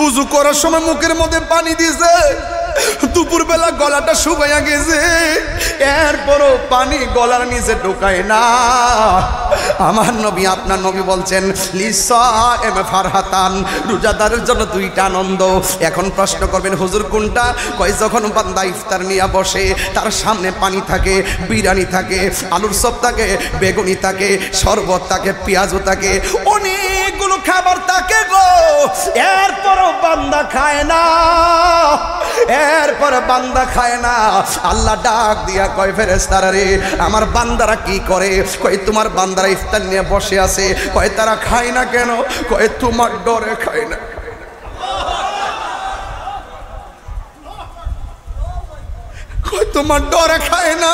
উজু করার সময় মুখের মধ্যে পানি দিছে, দুপুরবেলা গলাটা শুকাইয়া গেছে, এরপরও পানি গলার নিচে ঢোকায় না। আমার নবী, আপনার নবী বলছেন লিসাইম ফারহাতান, রোজাদারের জন্য দুইটা আনন্দ। এখন প্রশ্ন করবেন হুজুর কোনটা? কয় যখন বান্দা ইফতার নিয়ে বসে, তার সামনে পানি থাকে, বিরিয়ানি থাকে, আলুর চপ থাকে, বেগুনি থাকে, শরবত থাকে, পেঁয়াজও থাকে, অনেকগুলো খাবার থাকে গো, এরপরও বান্দা খায় না, এরপর বান্দা খায় না। আল্লাহ ডাক দিয়া কয় ফেরেশতারা রে, আমার বান্দারা কি করে? কয় তোমার বান্দারা ইফতার নিয়ে বসে আছে, কয় তারা খায় না কেন? কয় তোমার ডরে খায় না। কয় তোমার ডরে খায় না,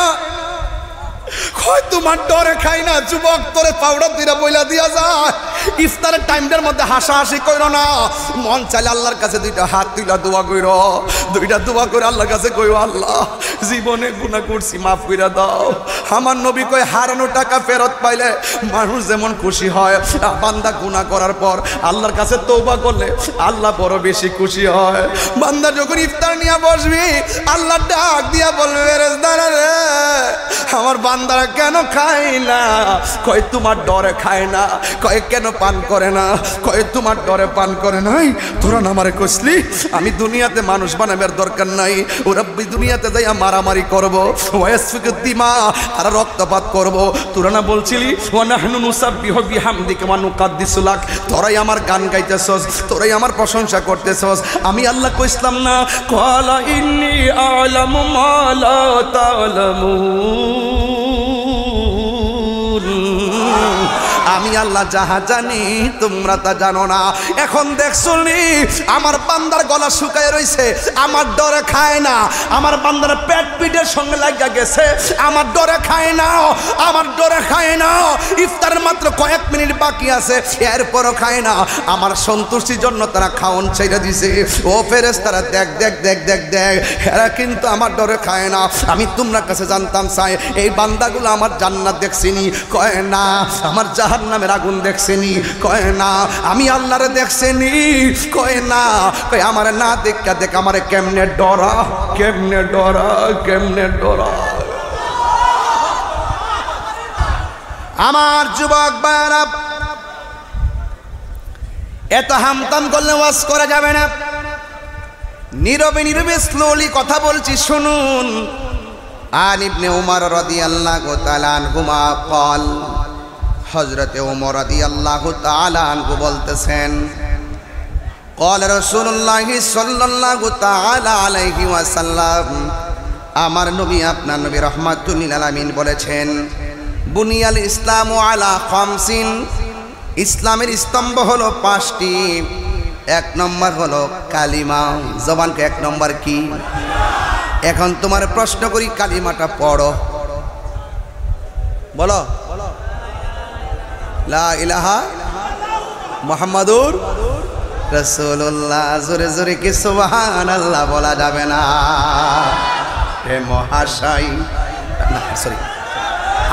কয় তোমার ডরে খাই না। যুবক তোরে পাউডার দিরা বইলা দিয়া যায়, ইফতারের টাইমটার মধ্যে হাসাহাসি কইরো না। মন চাইলে আল্লাহর কাছে দুইটা হাত তুইলা দোয়া কইরো, দুইটা দোয়া করে আল্লাহর কাছে কইও আল্লাহ জীবনে গুনাহ করছি মাফ কইরা দাও। আমার নবী কয় হারানো টাকা ফেরত পাইলে মানুষ যেমন খুশি হয়, বান্দা গুনাহ করার পর আল্লাহর কাছে তওবা করলে আল্লাহ বড় বেশি খুশি হয়। বান্দা যখন ইফতার নিয়ে বসবি, আল্লাহ ডাক দিয়া বলবে ফেরেশতারা রে, আমার বান্দারা কেন খায় না? কয় তোমার ডরে খায় না। কয় কেন পান করে না? কয় তোমার ডরে পান করে নাই। তোরা না আমারে কইছলি আমি দুনিয়াতে মানুষ বানাবার দরকার নাই, ওরা দুনিয়াতে যাইয়া মারামারি করবো, ওয়াসফিকু দিমা, তারা রক্তপাত করবো। তোরা না বলছিলি ওয়া নাহনু নুসাব্বিহু বিহামদিকা ওয়া নুকাদ্দিসু লাক, তোরাই আমার গান গাইতেছস, তোরাই আমার প্রশংসা করতেছস। আমি আল্লাহ কইছিলাম না ক্বালা ইন্নী আ'লামু মা লা তা'লামুন, আমি আল্লাহ যাহা জানি তোমরা তা জানো না। এখন দেখছনি আমার বান্দার গলা শুকায় রইছে, আমার ডরে খায় না। আমার বান্দার পেট পিঠের সঙ্গে লাগা গেছে, আমার ডরে খায় না, আমার ডরে খায় না। ইফতারের মাত্র কয়েক মিনিট বাকি আছে, এরপরও খায় না। আমার সন্তুষ্টির জন্য তারা খাওন ছেড়ে দিছে। ও ফেরেশতারা দেখ দেখ দেখ দেখ দেখ, এরা কিন্তু আমার ডরে খায় না। আমি তোমরা কাছে জানতাম চাই, এই বান্দাগুলো আমার জান্নাত দেখছিনি? কয় না। আমার জাহান্নামের আগুন দেখছেনি? কয় না। আমি আল্লাহরে দেখছেনি? কয় না। কয় আমারে না দেখা দেখ আমারে কেমনে ডরা, কেমনে ডরা, কেমনে ডরা। আমার যুবক ভাইরা, এত হামতাম করলে ওয়াজ করা যাবে না। নীরবে নীরবে স্লোলি কথা বলছি, শুনুন। আন ইবনে উমর রাদিয়াল্লাহু তাআলা আনহুমা قال, হযরতে ওমর রাদিয়াল্লাহু তাআলা আনহু বলতেছেন, قال রাসূলুল্লাহ সাল্লাল্লাহু তাআলা আলাইহি ওয়াসাল্লাম, আমার নবী আপনার নবী রাহমাতুল লিল আলামিন বলেছেন, বুনিয়াল ইসলামু আলা খামসিন, ইসলামের স্তম্ভ হলো 5টি। 1 নম্বর হলো কালিমা, জবানকে 1 নম্বর কি? এখন তোমার প্রশ্ন করি, কালিমাটা পড়ো, বলো লা ইলাহা মুহাম্মাদুর রাসূলুল্লাহ। জোরে জোরে কি সুবহানাল্লাহ বলা যাবে না? হে মহাশয়, না সরি,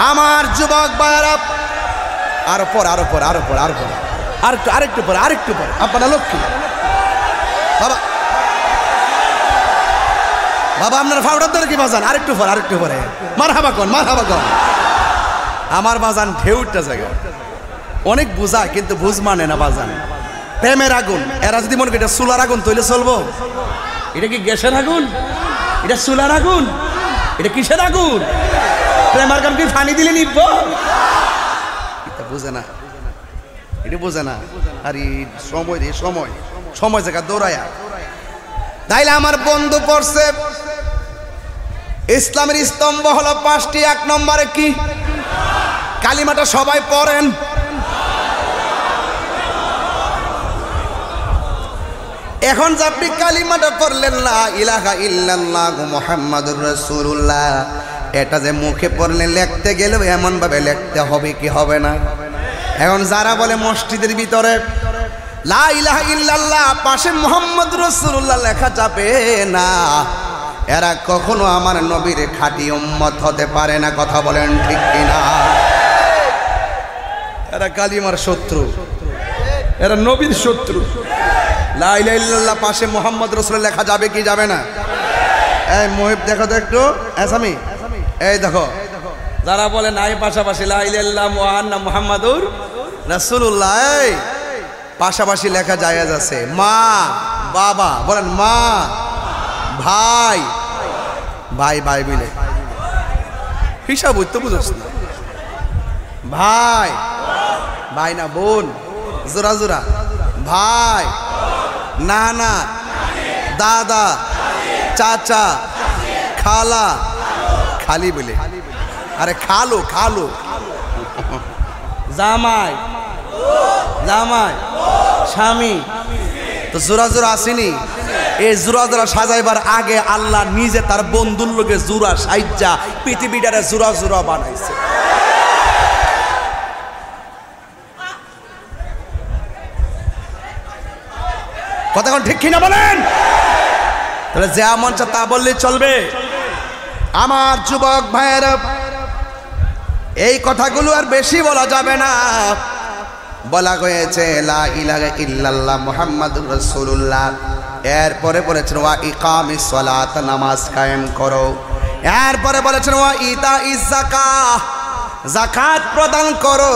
আমার যুবক ভাইরা, আরো পর, আরো পর, আরো পর, আরো পর, আরেকটু পর, আরেকটু পর। আপনারা লক্ষ্মী বাবা, বাবা আপনার ফাউডার ধরে কি বাজান? আরেকটু পর, আরেকটু পরে। মারহাবা কোন, মারহাবা কোন। আমার বাজান ঢেউটা জায়গা অনেক বুঝায়, কিন্তু বুঝ মানে না বাজান। প্রেমের আগুন, এরা যদি মনে করি এটা চুলার আগুন তৈলে চলবো? এটা কি গ্যাসের আগুন? এটা চুলার আগুন? এটা কিসের আগুন? প্রেমের আগুন কি পানি দিলে নিব? এটা বুঝে না, এটা বুঝে না। আর সময় রে, সময় সময় জায়গা দৌড়ায়া। তাইলে আমার বন্ধু পড়ছে ইসলামের স্তম্ভ হলো 5টি। 1 নম্বরে কি? কালিমাটা সবাই পড়েন। এখন যে আপনি কালিমাটা পড়লেন লা ইলাহা ইল্লাল্লাহু মুহাম্মাদুর রাসূলুল্লাহ, এটা যে মুখে পড়লেন, লিখতে গেলেও এমন ভাবে লিখতে হবে কি হবে না? এখন যারা বলে মসজিদের ভিতরে লা ইলাহা ইল্লাল্লাহ পাশে মুহাম্মাদুর রাসূলুল্লাহ লেখা যাবে না, এরা কখনো আমার নবীর খাঁটি উম্মত হতে পারে না। কথা বলেন ঠিক কিনা? এরা কালিমার শত্রু, এরা নবীর শত্রু। লা ইলাহা ইল্লাল্লাহ পাশে মুহাম্মদ রাসূল লেখা যাবে কি যাবে না? এই মুহিব দেখো তো একটু, আসামি এই দেখো, যারা বলে নাই পাশাপাশি লা ইলাহা ইল্লাল্লাহ ওয়া মুহাম্মাদুর রাসূলুল্লাহ, এই পাশাপাশি লেখা জায়েজ আছে। মা বাবা বলেন, মা ভাই ভাই ভাই বলে হিসাব হইতে বুঝছ না, ভাই ভাই না বোন, জোরা জোরা ভাই, নানা দাদা চাচা খালা খালি বলে, আরে খালো খালো, জামাই জামাই স্বামী, তো জোরা জোরা আসেনি। এই জোরা জোরা সাজাইবার আগে আল্লাহ নিজে তার বন্ধুর লোকে জোরা সাইজা পৃথিবীটারে জোরা জোরা বানাইছে। কথা কোন ঠিক কিনা বলেন? তাহলে যা মন চায় তা বললে চলবে? আমার যুবক ভাইয়েরা, এই কথাগুলো আর বেশি বলা যাবে না। বলা হয়েছে লা ইলাহা ইল্লাল্লাহ মুহাম্মাদুর রাসূলুল্লাহ, এরপরে বলেছেন ওয়া ইকামিস সালাত, নামাজ কায়েম করো, এরপরে বলেছেন ওয়া ইতাইজ যাকাত, যাকাত প্রদান করো,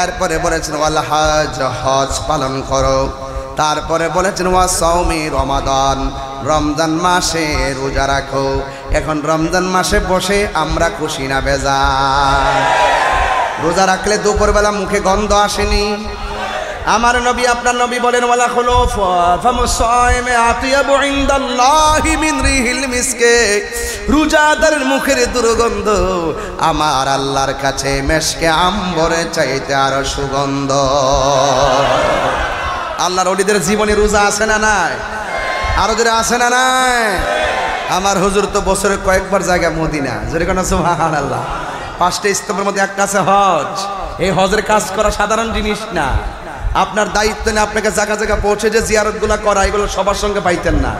এরপরে বলেছেন ওয়াল হজ, হজ পালন করো, তারপরে বলেছেন ওয়া সাওমি রমাদান, রমজান মাসে রোজা রাখো। এখন রমজান মাসে বসে আমরা খুশি না বেজার? রোজা রাখলে দুপুরবেলা মুখে গন্ধ আসেনি? আমার নবী আপনার নবী বলেন ওয়ালা খুলুফ ফামুসাইমে আতিয়াবু ইনদাল্লাহি মিন রিহিল মিসকে, রোজাদারের মুখের দুর্গন্ধ আমার আল্লাহর কাছে মেশকে আম্বরের চাইতে আরো সুগন্ধ। আল্লাহর ওলিদের জীবনে রোজা আছে না নাই? আরো যারা আছে না নাই? আমার হুজুর তো বছরে কয়েকবার জায়গা মদিনা, যেরকম সুবহানাল্লাহ। 5টা স্তম্ভের মধ্যে একটা আছে হজ। এই হজের কাজ করা সাধারণ জিনিস না। আপনার দায়িত্ব নিয়ে আপনাকে জায়গা জায়গা পৌঁছে যে জিয়ারতগুলো করা, এগুলো সবার সঙ্গে পাইতেন না।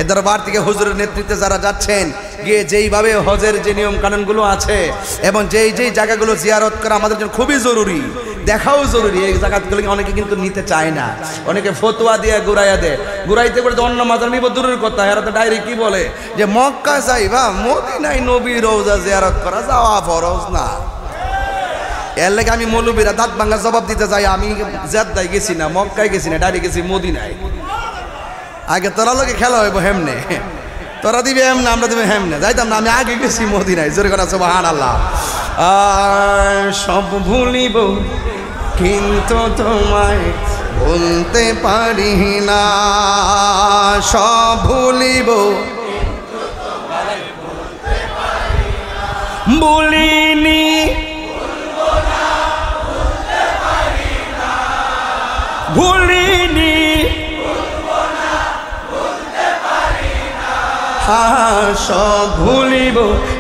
এ দরবার থেকে হুজুরের নেতৃত্বে যারা যাচ্ছেন, গিয়ে যেইভাবে হজের যে নিয়ম কানুনগুলো আছে এবং যেই যেই জায়গাগুলো জিয়ারত করা আমাদের জন্য খুবই জরুরি, দেখাও জরুরি। এই জায়গাগুলো অনেকে কিন্তু নিতে চায় না, অনেকে ফতোয়া দিয়ে ঘুরাইয়া দেয়। ঘুরাইতে করে অন্য মাজার নিব দূরের কথা, এরা তো ডাইরেক্ট কি বলে যে মক্কা যাইবা, মদিনায় নবীর রওজা জিয়ারত করা যাওয়া ফরজ না। এর লেগে আমি মৌলবীরা দাঁত ভাঙা জবাব দিতে যাই, আমি জেদ্দায় গেছি না, মক্কায় গেছি না, ডাইরেক্ট গেছি মদিনায়। আগে তোরা লোকে খেলা হইব হেমনে, তোরা দিবে হেমনে, আমরা দিবে হেমনে, যাইতাম না। আমি আগে গেছি মদিনায়, জোরে কথা সুবহানাল্লাহ। সব ভুলিব কিন্তু তোমায় ভুলতে পারি না, সব ভুলিব বলিনি, ভুলিনি, সব ভুলিব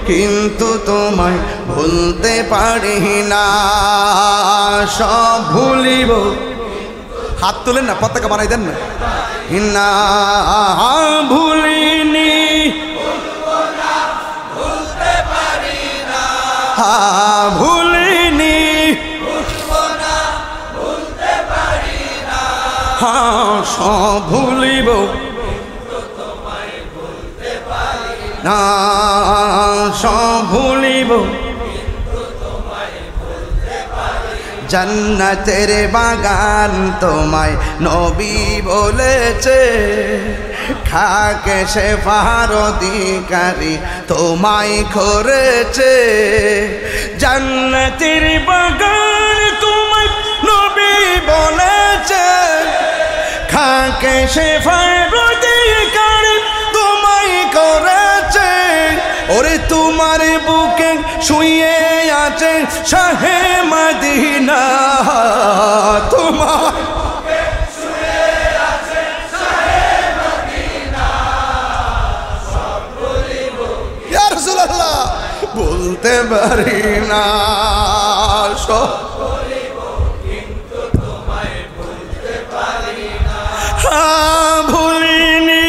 কিন্তু তোমায় ভুলতে পারি না, সব ভুলিব। হাত তুলেন না, পতাকা বানাই দেন না। না ভুলিনি, ভুলিনি, সব ভুলিব না, সব ভুলিব। জান্নাতের বাগান তোমায় নবী বলেছে, খাকে সে ফার অধিকারী তোমায় করেছে। জান্নাতের বাগান তোমায় নবী বলেছে, খাকে সে ফার অধিকারী তোমায় করেছে। ওরে তোমার বুকে শুয়ে আছে শাহে মদিনা, তোমার বুকে শুয়ে আছে শাহে মদিনা, সব বলিব ইয়া রাসূলুল্লাহ বলতে পারি না, সব বলিব কিন্তু তোমায় ভুলতে পারি না। ভুলিনি,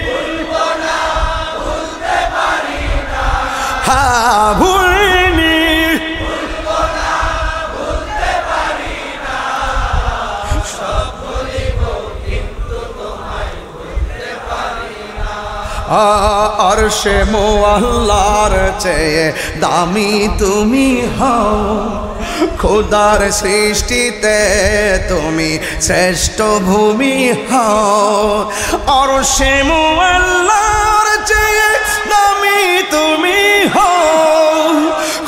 ভুলবো না, ভুলতে পারি না, ভুলিনি, ভুলবো না, ভুলতে পারি না, সব ভুলিব কিন্তু আরশে মুআল্লার চেয়ে দামি তুমি হও, খোদার সৃষ্টিতে তুমি শ্রেষ্ঠ ভূমি হও। আরশে মুআল্লার চেয়ে দামি তুমি হও,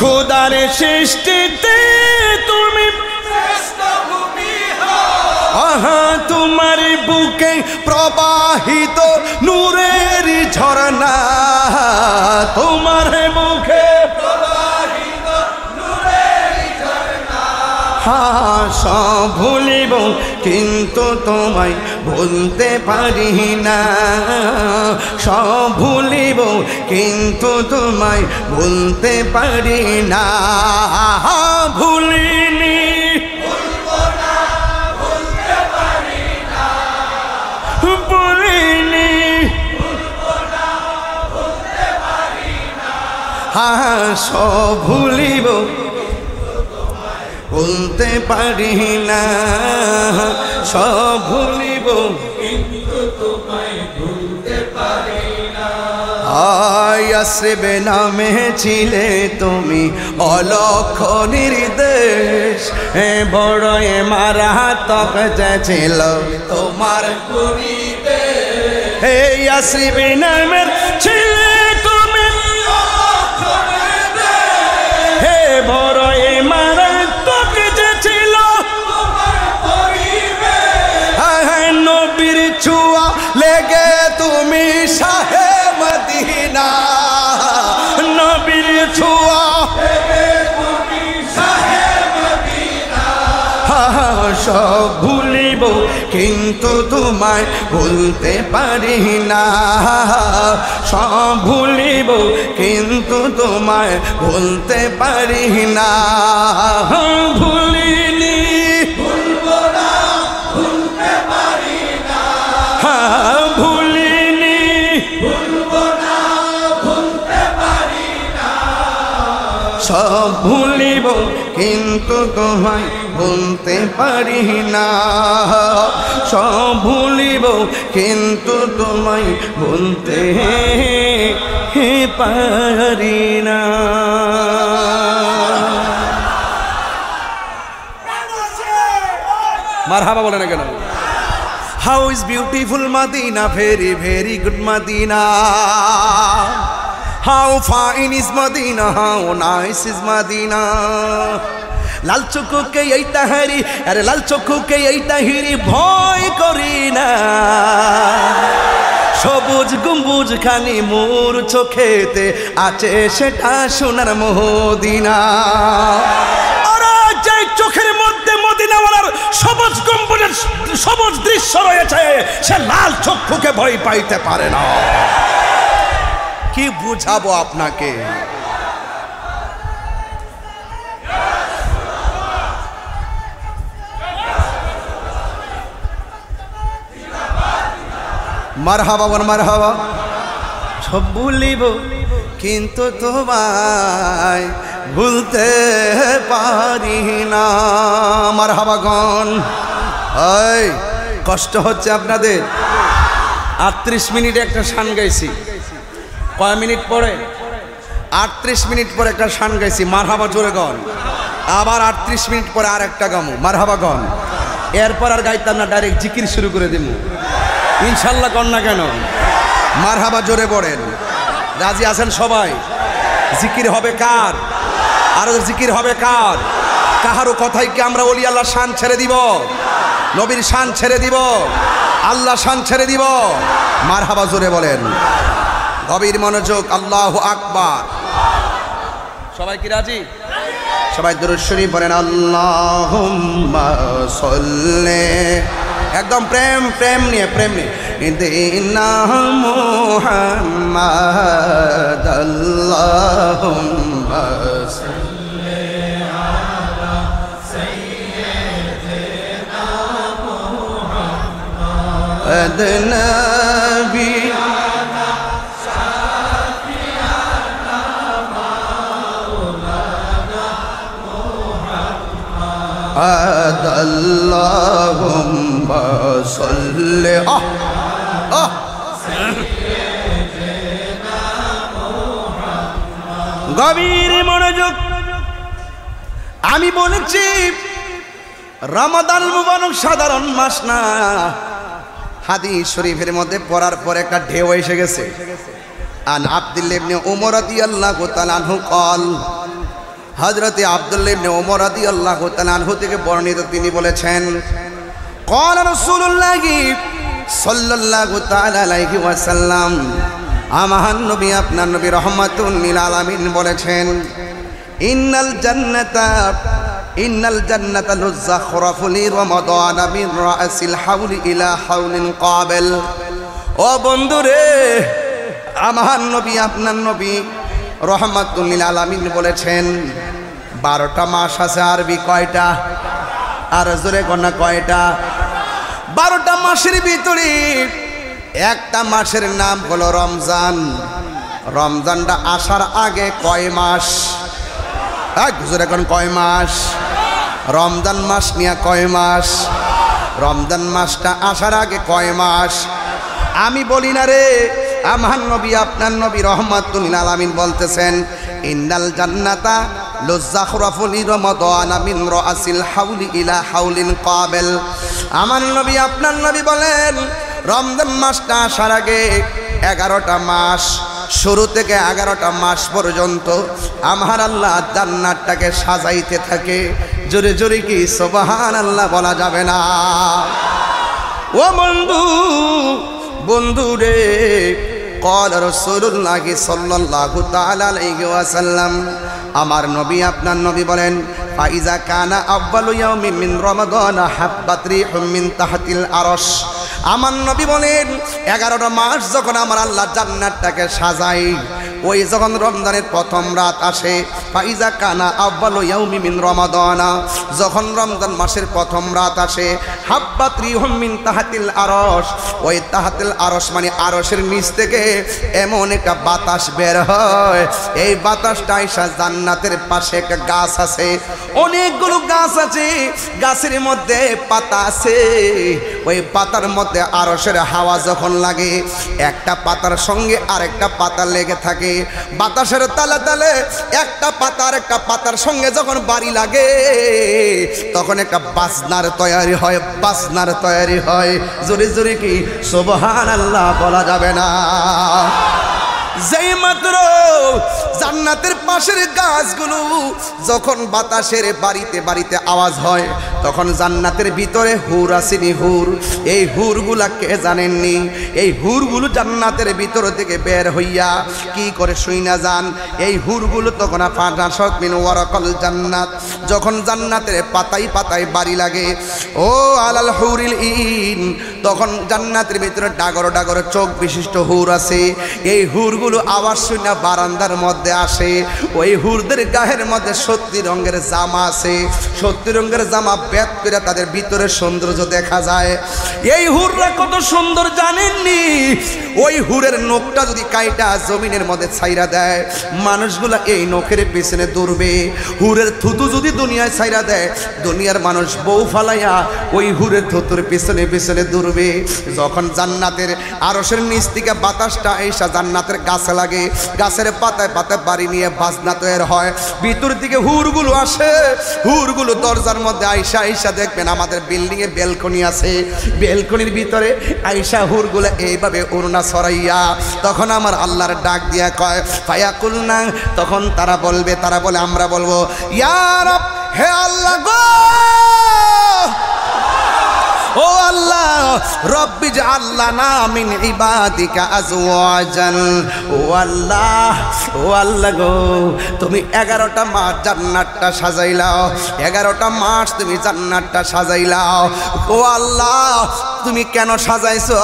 খোদার সৃষ্টিতে তুমি শ্রেষ্ঠ ভূমি হও। আহা তোমার বুকে প্রবাহিত নূরের ঝরনা, তোমার মুখে প্রবাহিত নূরের ঝরনা। হ্যাঁ সব ভুলিব কিন্তু তোমায় ভুলতে পারি না, সব ভুলিব কিন্তু তোমায় ভুলতে পারি না। ভুলিনি সব ভুলিব বলতে পারি না, সব ভুলিব কিন্তু তোমায় ভুলতে পারি না। ইয়াসরিবে নামে ছিলে তুমি অলক্ষ নির্দেশ, বড় মারাত্মক ছিল তোমার পরিবেশ। ইয়াসরিবে নামে ছিলে বড় মারাত্মক যে ছিল নবীর ছোঁয়া লেগে তুমি শাহে মদিনা, নবীর ছোঁয়া লেগে তুমি শাহে মদিনা। সব ভুলিব কিন্তু তোমায় ভুলতে পারি না, সব ভুলিব কিন্তু তোমায় ভুলতে পারি না। ভুলিনি ভুলবো না ভুলতে পারি না, ভুলিনি ভুলবো না ভুলতে পারি না। সব ভুলিব কিন্তু তোমায় ভুলতে পারি না, সব ভুলিব কিন্তু তোমায় ভুলতে পারি না। মারহাবা বলে না কেন? How is beautiful Medina, very very good Medina. How fine is Medina, how nice is Medina. লাল চক্ষুকে এই তাহারি, আরে লাল চক্ষুকে এই তাহিরি ভয় করি না। সবুজ গম্বুজ খানি মোর চোখেতে আছে, সেটা সোনার মদিনা। আরে যে চোখের মধ্যে মদিনাওয়ালার সবুজ গম্বুজের সবুজ দৃশ্য রয়েছে, সে লাল চক্ষুকে ভয় পাইতে পারে না। কি বুঝাবো আপনাকে? মারহাবা বল মারহাবা। সব ভুলিব কিন্তু তোমায় ভুলতে পারি না। মারহাবা গণ। এই কষ্ট হচ্ছে আপনাদের? 38 মিনিটে একটা শান গাইছি। কয় মিনিট পরে? 38 মিনিট পরে একটা শান গাইছি। মারহাবা জোরে গণ। আবার 38 মিনিট পরে আর একটা গামু। মারহাবা গণ। এরপর আর গাইতাম না, ডাইরেক্ট জিকির শুরু করে দিব ইনশাল্লাহ। কন না কেন? মারহাবা জোরে পড়েন। রাজি আছেন সবাই? জিকির হবে কার? আরো জিকির হবে কার? কাহারও কথাই কি আমরা ওলি আল্লাহ শান ছেড়ে দিব? নবীর শান ছেড়ে দিব? আল্লাহ শান ছেড়ে দিব? মারহাবা জোরে বলেন। গভীর মনোযোগ। আল্লাহু আকবার। সবাই কি রাজি? সবাই দুরূদ শরীফ পড়েন। আল্লাহুম্মা সাল্লি, একদম প্রেম প্রেম নিয়ে, প্রেম নিয়ে। দিনা মুহাম্মাদ, আল্লাহুম্মা সাল্লি আলা সাইয়্যিদিনা মুহাম্মাদ নবিয়ানা শাফিয়ানা মাওলানা মুহাম্মাদ, আল্লাহুম্মা সাল্লি গভীর মনোযোগ। আমি বলেছি রমাদান মুবারক সাধারণ মাস না, হাদিস শরীফের মধ্যে পড়ার পর একটা ঢেউ এসে গেছে। আন আব্দুল্লাহ ইবনে উমর রাদিয়াল্লাহু তাআলা আনহু قال, হযরতে আব্দুল্লাহ ইবনে উমর রাদিয়াল্লাহু তাআলা আনহু থেকে বর্ণিত, তিনি বলেছেন قال রাসূলুল্লাহ সাল্লাল্লাহু তাআলা আলাইহি ওয়াসাল্লাম, আমার নবী আপনার নবী রাহমাতুল লিল আলামিন বলেছেন, ইন্নাল জান্নাতা লুযাখরাফু লি রমাদান মিন রাসিল হাউলি ইলা হাউলিন কাবিল। ও বন্ধুরে, আমার নবী আপনার নবী রাহমাতুল লিল আলামিন বলেছেন 12টা মাস আছে। আরবি কয়টা? আর জোরে কোনা কয়টা? 12টা মাসের ভিতরে একটা মাসের নাম হলো রমজান। রমজানটা আসার আগে কয় মাস? জোরে কোন কয় মাস? রমজান মাস নিয়ে কয় মাস? রমজান মাসটা আসার আগে কয় মাস? আমি বলি না রে, আমার নবী আপনার নবী রাহমাতুল লিল আলামিন বলতেছেন, ইন্নাল জান্নাতা লুযাখরাফু লি রমাদান মিন রাসিল হাউলি ইলা হাউলিন কাবিল। আমার নবী আপনার নবী বলেন, রমজান মাসটা আসার আগে 11টা মাস, শুরু থেকে 11টা মাস পর্যন্ত আমার আল্লাহ জান্নাতটাকে সাজাইতে থাকে। জোরে জোরে কি সুবহানাল্লাহ বলা যাবে না? ও বন্ধু, বন্ধু রে, قال রাসূলুল্লাহ সাল্লাল্লাহু তাআলা আলাইহি ওয়াসাল্লাম, আমার নবী আপনার নবী বলেন, ফাইজা কানা আউয়ালু ইয়াউমিন মিন রমাদান হাব্বাত রিহুম মিন তাহতিল আরশ। আমার নবী বলেন 11টা মাস যখন আমার আল্লাহ জান্নাতটাকে সাজাই, ওই যখন রমজানের প্রথম রাত আসে, ফাইজা কানা আউয়ালু ইয়াউমি মিন রমাদান, যখন রমজান মাসের প্রথম রাত আসে, হাব্বাত রিহুম মিন তাহতিল আরশ, ওই তাহতিল আরশ মানে আরশের নিচ থেকে এমন একটা বাতাস বের হয়, এই বাতাসটা আইসা জান্নাতের পাশে একটা গাছ আছে, অনেকগুলো গাছ আছে, গাছের মধ্যে পাতা আছে, ওই পাতার মধ্যে আরশের হাওয়া যখন লাগে, একটা পাতার সঙ্গে আরেকটা পাতা লেগে থাকে, বাতাসের তালে তালে একটা পাতা আর একটা পাতার সঙ্গে যখন বাড়ি লাগে, তখন একটা বাজনার তৈরি হয়, বাজনার তৈরি হয়। জোরে জোরে কি সুবহানাল্লাহ বলা যাবে না? যেই মাত্র জান্নাতের পাশের গাছগুলো যখন বাতাসের বাড়িতে বাড়িতে আওয়াজ হয়, তখন জান্নাতের ভিতরে হুর আসেনি, হুর। এই হুরগুলা কে জানেননি? এই হুরগুলো জান্নাতের ভিতর থেকে বের হইয়া কি করে শুই না যান, এই হুরগুলো তখন ফানাশাত মিন ওয়ারাকাল জান্নাত, যখন জান্নাতের পাতায় পাতায় বাড়ি লাগে, ও আলাল হুরিল ইন, তখন জান্নাতের ভিতরে ডাগর ডাগর চোখ বিশিষ্ট হুর আছে, এই হুরগুলো আওয়াজ শুনে বারান্দার মধ্যে আসে, ওই হুরদের গায়ের মধ্যে 70 রঙের জামা আছে, 70 রঙের জামা বেদ করে তাদের ভিতরে সৌন্দর্য দেখা যায়। এই হুররা কত সুন্দর জানেননি? ওই হুরের নখটা যদি কাইটা জমিনের মধ্যে ছাইরা দেয়, মানুষগুলা এই নখের পিছনে দৌড়বে। হুরের থুতু যদি দুনিয়ায় ছাইরা দেয়, দুনিয়ার মানুষ বউ ফালাইয়া ওই হুরের থুতুর পিছনে পিছনে দৌড়বে। যখন জান্নাতের আরশের নিচ থেকে বাতাসটা এসা জান্নাতের গাছে লাগে, গাছের পাতায় পাতায় বাড়ি নিয়ে বাজনা তৈরি হয়, ভিতর দিকে হুরগুলো আসে, হুরগুলো দরজার মধ্যে আইসা আইসা দেখবেন আমাদের বিল্ডিং এ বেলকনি আছে, বেলকনির ভিতরে আইসা হুরগুলো এইভাবে উড়না ছড়াইয়া, তখন আমার আল্লাহর ডাক দিয়া কয় ফায়াকুলনা, তখন তারা বলে আমরা বলবো, ইয়া রব, হে আল্লাহ গো, ও আল্লাহ, রব্বি জাআল্লানা মিন ইবাদিকা আজওয়াজান। ও আল্লাহ, ও আল্লাহ গো, তুমি 11টা মাস জান্নাতটা সাজাইলাও, 11টা মাস তুমি জান্নাতটা সাজাইলাও। ও আল্লাহ, তুমি কেন সাজাইছো?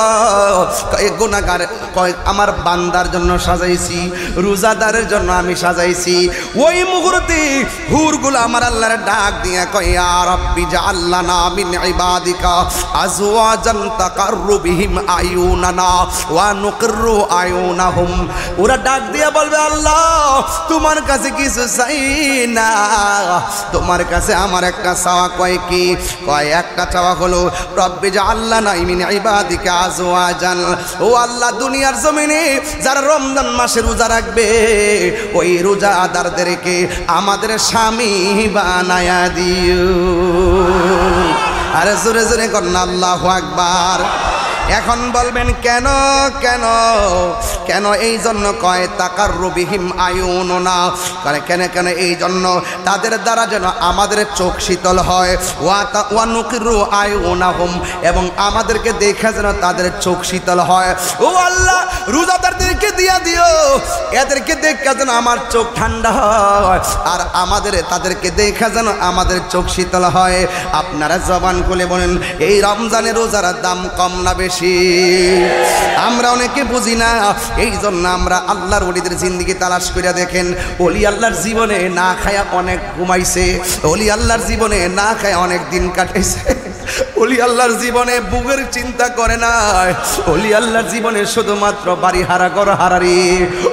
গুনাহগার কয় আমার বান্দার জন্য সাজাইছি, রোজাদারের জন্য আমি সাজাইছি। ওই মুহূর্তে হুরগুলো আমার আল্লাহর ডাক দিয়া কয়, ইয়া রব্বি জাআল্লানা মিন ইবাদিকা আজওয়াজান তাকাররু বিহিম আয়ুনানা ওয়া নুকিররু আয়ুনাহুম। ওরা ডাক দিয়া বলবে, আল্লাহ তোমার কাছে কিছু চাই না, তোমার কাছে আমার একটা চাওয়া। কয় কি? কয় একটা চাওয়া হলো রব্বি জাআল্লানা লানা মিন ইবাদিকা আজওয়াজান। ও আল্লাহ, দুনিয়ার জমিনে যারা রমজান মাসে রোজা রাখবে ওই রোজাদারদেরকে আমাদের স্বামী বানায়া দিও। আরে জোরে জোরে কন্যা আল্লাহু আকবার। এখন বলবেন কেন কেন কেন? এই জন্য কয় তাকাররুবিহিম আয়ুনুনা, কেন কেন? এই জন্য তাদের দ্বারা যেন আমাদের চোখ শীতল হয়। ওয়া নুকিরু আয়ুনাহুম, এবং আমাদেরকে দেখে যেন তাদের চোখ শীতল হয়। ও আল্লাহ, রোজাদারদেরকে দিয়া দিও, এদেরকে দেখে যেন আমার চোখ ঠান্ডা হয়, আর তাদেরকে দেখে যেন আমাদের চোখ শীতল হয়। আপনারা জবান খুলে বলেন, এই রমজানে রোজার দাম কম না বেশি? আমরা অনেকে বুঝি না, এই জন্য আমরা আল্লাহর ওলিদের জিন্দেগি তালাশ করে দেখেন। ওলি আল্লাহর জীবনে না খায়া অনেক ঘুমাইছে, ওলি আল্লাহর জীবনে না খায়া অনেক দিন কাটাইছে, ওলি আল্লাহর জীবনে বুকের চিন্তা করে না, ওলি আল্লাহর জীবনে শুধুমাত্র বাড়ি হারা ঘর হারারি।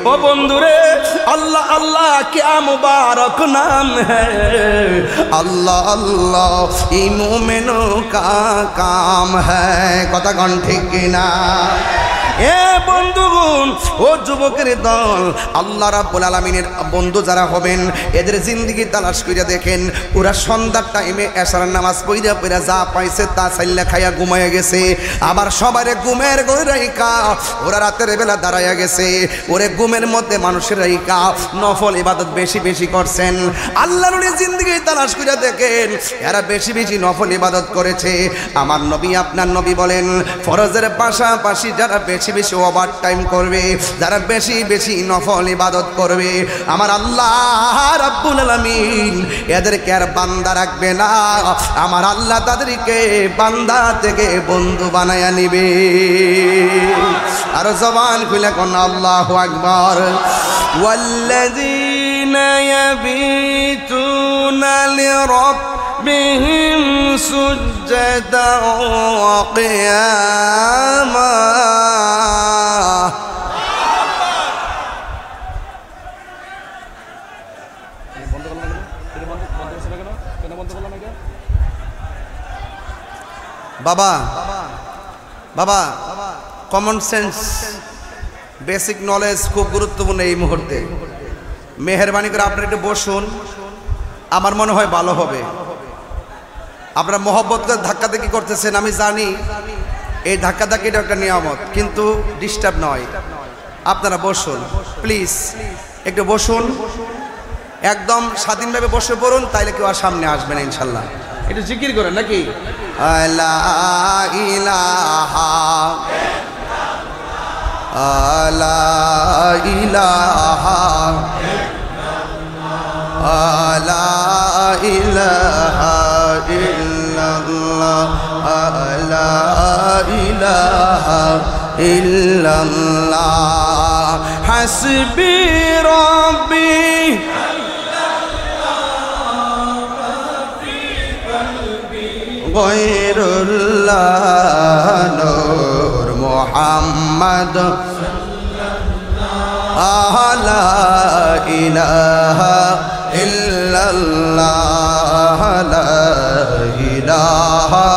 ও বন্ধুরে, আল্লাহ আল্লাহ क्या मुबारक नाम है, अल्लाह अल्लाह ई मोमिनों का काम है। কথা কোন ঠিক কিনা? এ বন্ধুগণ, ও যুবকের দল, আল্লাহ রাব্বুল আলামিনের বন্ধু যারা হবেন এদের জিন্দেগি তালাশ করে দেখেন। ওরা সন্ধ্যার টাইমে এশার নামাজ পড়া পড়া যা পাইছে তা চাইলে খাইয়া ঘুমাইয়া গেছে। আবার সবারে ঘুমের ঘরে রাইকা ওরা রাতের বেলা দাঁড়াইয়া গেছে। ওরে ঘুমের মধ্যে মানুষের রাইকা নফল ইবাদত বেশি বেশি করছেন। আল্লাহর ওলি জিন্দেগি তালাশ করে দেখেন, এরা বেশি বেশি নফল ইবাদত করেছে। আমার নবী আপনার নবী বলেন, ফরজের পাশাপাশি যারা বেশি বেশি ওভার টাইম করবে, যারা বেশি বেশি নফল ইবাদত করবে, আমার আল্লাহ রাব্বুল আলামিন এদেরকে আর বান্দা রাখবে না, আমার আল্লাহ তাদেরকে বান্দা থেকে বন্ধু বানায়া নিবে। আর জবান খুলে কোন আল্লাহু আকবার। ওয়াল্লাযীনা ইয়াবিতুনা লিরাব্বিহিম সুজদান ওয়া কিয়ামা। বাবা বাবা, কমন সেন্স, বেসিক নলেজ খুব গুরুত্বপূর্ণ এই মুহূর্তে। মেহেরবানি করে আপনারা একটু বসুন, আমার মনে হয় ভালো হবে। আপনারা মহব্বত করে ধাক্কাধাক্কি করতেছেন, আমি জানি এই ধাক্কাধাক্কিটা একটা নিয়ামত, কিন্তু ডিস্টার্ব নয়। আপনারা বসুন প্লিজ, একটু বসুন, একদম স্বাধীনভাবে বসে পড়ুন, তাইলে কেউ আর সামনে আসবে না ইনশাল্লাহ। একটু জিকির করেন নাকি? লা ইলাহা লা ইলাহা লা ইলাহা ইল্লাল্লাহ লা ইলাহা ইল্লাল্লাহ হাসবি রাব্বি গয়রুল্লাহ নূর মুহাম্মদ লা ইলাহা ইল্লাল্লাহ লা ইলাহা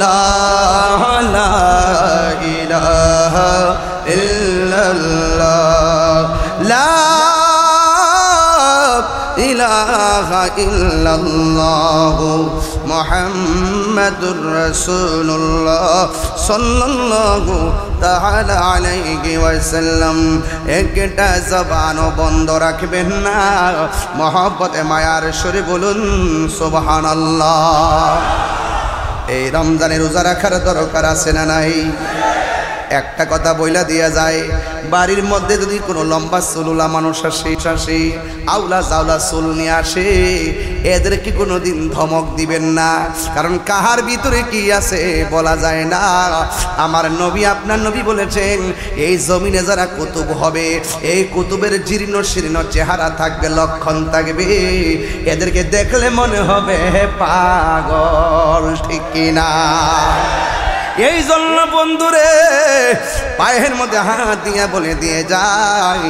লা ইলাহা ইল্লাল্লাহ লা ইলাহা ইল্লাল্লাহ মুহাম্মাদুর রাসূলুল্লাহ সাল্লাল্লাহু তাআলা আলাইহি ওয়াসাল্লাম। একটা জবানও বন্ধ রাখবেন না, মহব্বতে মায়ার সুরে বলুন সুবহানাল্লাহ। এই রমজানে রোজা রাখার দরকার আছে না নাই? একটা কথা বইলা দিয়া যায়, বাড়ির মধ্যে যদি কোনো লম্বা চুলুলা মানুষ আসে, আউলা জাউলা চুল নিয়ে আসে, এদেরকে কোনোদিন ধমক দিবেন না, কারণ কাহার ভিতরে কি আছে বলা যায় না। আমার নবী আপনার নবী বলেছেন, এই জমিনে যারা কুতুব হবে, এই কুতুবের জীর্ণ শীর্ণ চেহারা থাকবে, লক্ষণ থাকবে, এদেরকে দেখলে মনে হবে পাগল, ঠিক কিনা? এই জন্য বন্ধুরে পায়ের মধ্যে হাত দিয়ে বলে দিয়ে যায়,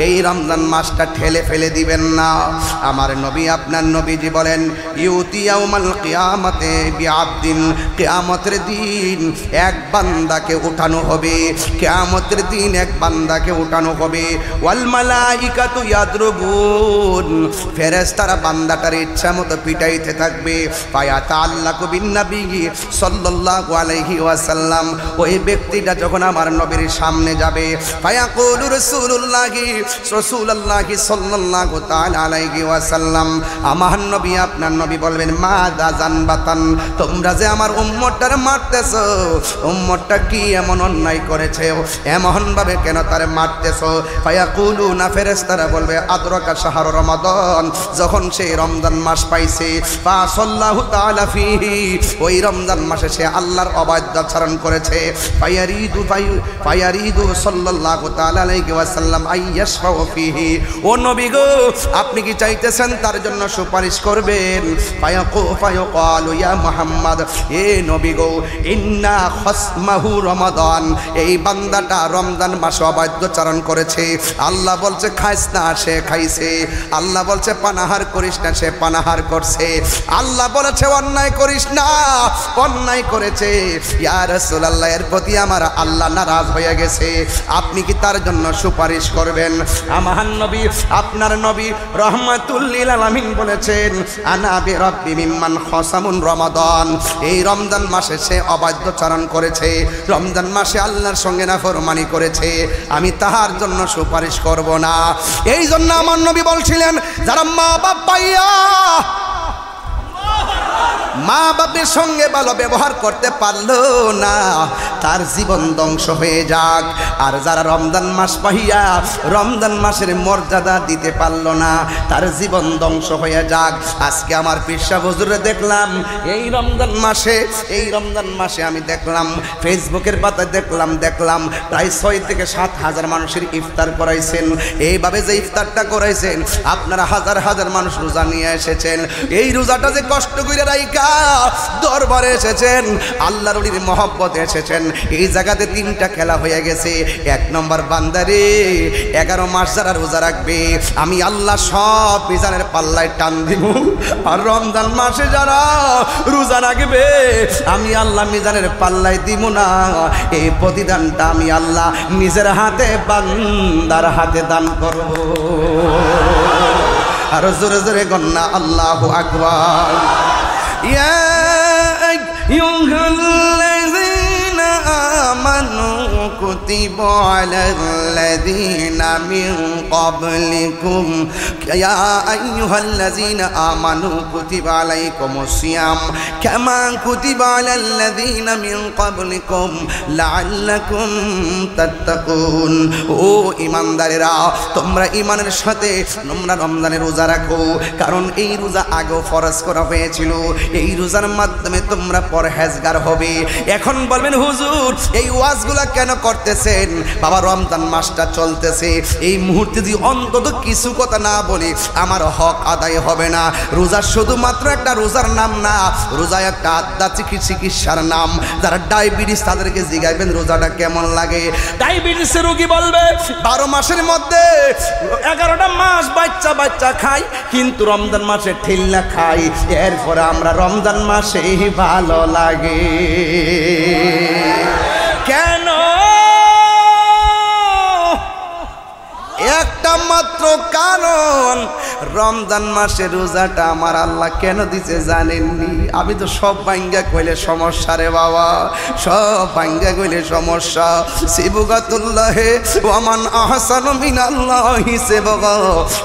এই রমজান মাসটা ঠেলে ফেলে দিবেন না। আমার নবী আপনার নবীজি বলেন ইউতি ইয়াউমাল কিয়ামতে বিআবদিন, কিয়ামতের দিন এক বান্দাকে উঠানো হবে, কিয়ামতের দিন এক বান্দাকে উঠানো হবে। ওয়াল মালাইকাতু ইয়াদরুবুন, ফেরেশতারা বান্দাটার ইচ্ছা মতো পিটাইতে থাকবে। ফায়াতাআল্লাকু বিন নবী সাল্লাল্লাহু আলাইহি ওয়াসাল্লাম, ওই ব্যক্তিটা যখন আমার নবীর সামনে যাবে, ফায়াকুলু রাসূলুল্লাহি সাল্লাল্লাহু তাআলা আলাইহি ওয়াসাল্লাম, আমার নবী আপনার নবী বলবেন মাযা জানবাতান, তোমরা যে আমার উম্মতটারে মারতেছো, উম্মতটা কি এমন অন্যায় করেছে, এমন ভাবে কেন তারে মারতেছো? ফায়াকুলুনা, ফেরেশতারা বলবে আদরাকা শাহর রমাদান, যখন সে রমজান মাস পাইছে, ফাসাল্লাহু তাআলা ফিহি, ওই রমজান মাসে সে আল্লাহর অবাধ্য আচরণ করেছে। ফায়ারিদু সাল্লাল্লাহু তাআলা আলাইহি ওয়াসাল্লাম আইয়াশফাউ ফিহি, ও নবী গো আপনি কি চাইতেছেন তার জন্য সুপারিশ করবেন? ফায়াকালু ইয়া মুহাম্মদ, এ নবী গো ইন্না খাসমাহু রমাদান, এই বান্দাটা রমজান মাসে অবাধ্যচারণ করেছে। আল্লাহ বলছে খাইস না, সে খাইছে। আল্লাহ বলছে পানাহার করিস না, সে পানাহার করছে। আল্লাহ বলেছে অন্যায় করিস না, অন্যায় করেছে। ইয়া রাসূলুল্লাহ, এর প্রতি আমার আল্লাহ নারাজ হয়ে গেছে, আপনি কি তার জন্য সুপারিশ করবেন? আমার নবী আপনার নবী রাহমাতুল লিল আলামিন বলেছেন আনা বিরাব্বি মিম্মান খাসামুন রমাদান, এই রমজান মাসে সে অবাধ্যচারণ করেছে, রমজান মাসে আল্লাহর সঙ্গে নাফরমানি করেছে, আমি তাহার জন্য সুপারিশ করব না। এই জন্য আমার নবী বলছিলেন যারা মা বাপ পাইয়া মা বাপের সঙ্গে ভালো ব্যবহার করতে পারলো না, তার জীবন ধ্বংস হয়ে যাক। আর যারা রমজান মাস পাইয়া রমজান মাসের মর্যাদা দিতে পারলো না, তার জীবন ধ্বংস হয়ে যাক। আজকে আমার পীর সাহেব হুজুরে দেখলাম এই রমজান মাসে আমি দেখলাম ফেসবুকের পাতায় দেখলাম প্রায় 6 থেকে 7 হাজার মানুষের ইফতার করাইছেন। এইভাবে যে ইফতারটা করাইছেন, আপনারা হাজার হাজার মানুষ রোজা নিয়ে এসেছেন। এই রোজাটা যে কষ্ট করে রাইকা দরবারে এসেছেন, আল্লাহর ওলির মহব্বতে এসেছেন, এই জায়গাতে 3টা খেলা হয়ে গেছে। 1 নম্বর বান্দারে 11 মাস যারা রোজা রাখবে, আমি আল্লাহ সব মিজানের পাল্লায় টান দিব। আর রমজান মাসে যারা রোজা রাখবে, আমি আল্লাহ মিজানের পাল্লায় দিব না। এই প্রতিদানটা আমি আল্লাহ নিজের হাতে বান্দার হাতে দান করব। আর জোরে জোরে গন্না আল্লাহু আকবার। ইয়া আইয়ুহাল্লাযীনা আমানু কুতিবা আলাল্লাযীনা মিন ক্বাবলিকুম, ইয়া আইয়ুহাল্লাযীনা আমানু কুতিবা আলাইকুমুস সিয়াম কামা কুতিবা আলাল্লাযীনা মিন ক্বাবলিকুম লাআল্লাকুম তাত্তাকুন। ও ঈমানদারেরা, তোমরা ঈমানের সাথে তোমরা রমজানের রোজা রাখো, কারণ এই রোজা আগেও ফরজ করা হয়েছিল। এই রোজার মাধ্যমে তোমরা পরহেজগার হবে। এখন বলবেন হুজুর এই ওয়াজগুলা কেন করতেছেন? বাবা, রমজান মাসটা চলতেছে, এই মুহূর্তে যদি অন্তত কিছু কথা না বলি আমার হক আদায় হবে না। রোজা শুধুমাত্র একটা রোজার নাম না, রোজা একটা আধ্যাত্মিক চিকিৎসার নাম। যারা ডায়াবেটিস তাদেরকে জিজ্ঞাসবেন রোজাটা কেমন লাগে। ডায়াবেটিসের রোগী বলবে 12 মাসের মধ্যে 11টা মাস বাচ্চা খায়, কিন্তু রমজান মাসে ঠিল্লা খাই। এরপরে আমরা রমজান মাসেই ভালো লাগে কেন? একটা মাত্র কারণ, রমজান মাসে রোজাটা আমার আল্লাহ কেন দিতে জানেননি? আমি তো সব ভাঙ্গা কইলে সমস্যা রে বাবা, সব ভাঙ্গা কইলে সমস্যা। সিবগাতুল্লাহে ওয়ামান আহসানু মিনাল্লাহি সিবগা।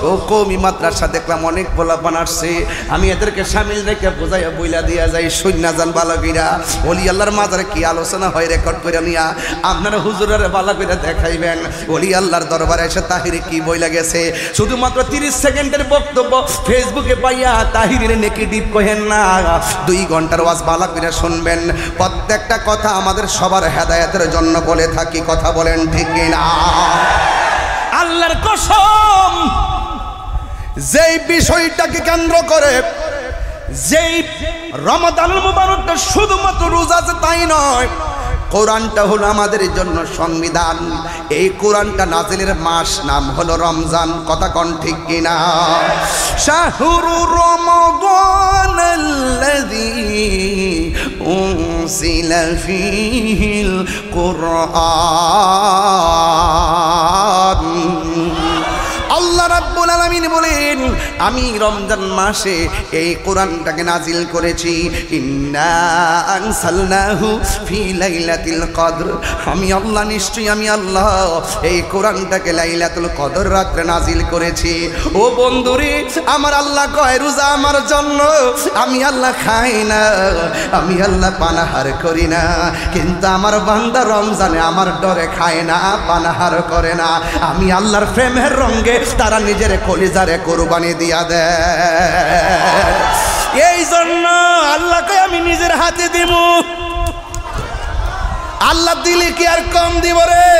ও কওমি মাদ্রাসা দেখলাম অনেক পোলাপান আসছে, আমি এদেরকে শামিল রেখে বোঝাইয়া বইলা দিয়া যাই, সৈন্যা জান বালকীরা ওলি আল্লাহর মাজারে কি আলোচনা হয় রেকর্ড করে নিয়া আপনারা হুজুরের বালা করে দেখাইবেন। ওলি আল্লাহর দরবারে এসে তাহিরে কি বইলা গেছে, শুধুমাত্র 30 সেকেন্ডের বক্তব্য ফেসবুকে পাইয়া তাহিরের নেগেটিভ কহেন না। 2 ঘন্টার ওয়াজ বালা করে শুনবেন। প্রত্যেকটা কথা আমাদের সবার হেদায়েতের জন্য বলে থাকি, কথা বলেন ঠিক না? আল্লাহর কসম, যেই বিষয়টাকে কেন্দ্র করে, যেই রমাদানুল মুবারকটা শুধুমাত্র রোজা যে তাই নয়, কোরআনটা হলো আমাদের জন্য সংবিধান। এই কোরআনটা নাজিলের মাস নাম হলো রমজান। কথা কোন ঠিক কিনা? শাহরু রমাদানাল্লাযী উনজিলা ফীহিল কুরআন। আল্লাহ রাব্বুল আলামিন বলেন, আমি রমজান মাসে এই কোরআনটাকে নাজিল করেছি। ইন্না আনসালনাহু ফি লাইলাতিল কদর। আমি আল্লাহ, নিশ্চয়ই আমি আল্লাহ এই কোরআনটাকে লাইলাতুল কদর রাতে নাজিল করেছি। ও বন্ধুরে, আমার আল্লাহ কয় রোজা আমার জন্য, আমি আল্লাহ খাই না, আমি আল্লাহ পানাহার করি না, কিন্তু আমার বান্দা রমজানে আমার ডরে খায় না, পানাহার করে না। আমি আল্লাহর প্রেমের রঙে তারা নিজের কলিজারে কোরবানি দিয়া দেয়। এই জন্য আল্লাহকে আমি নিজের হাতে দিব। আল্লাহ দিলে কি আর কম দিব রে?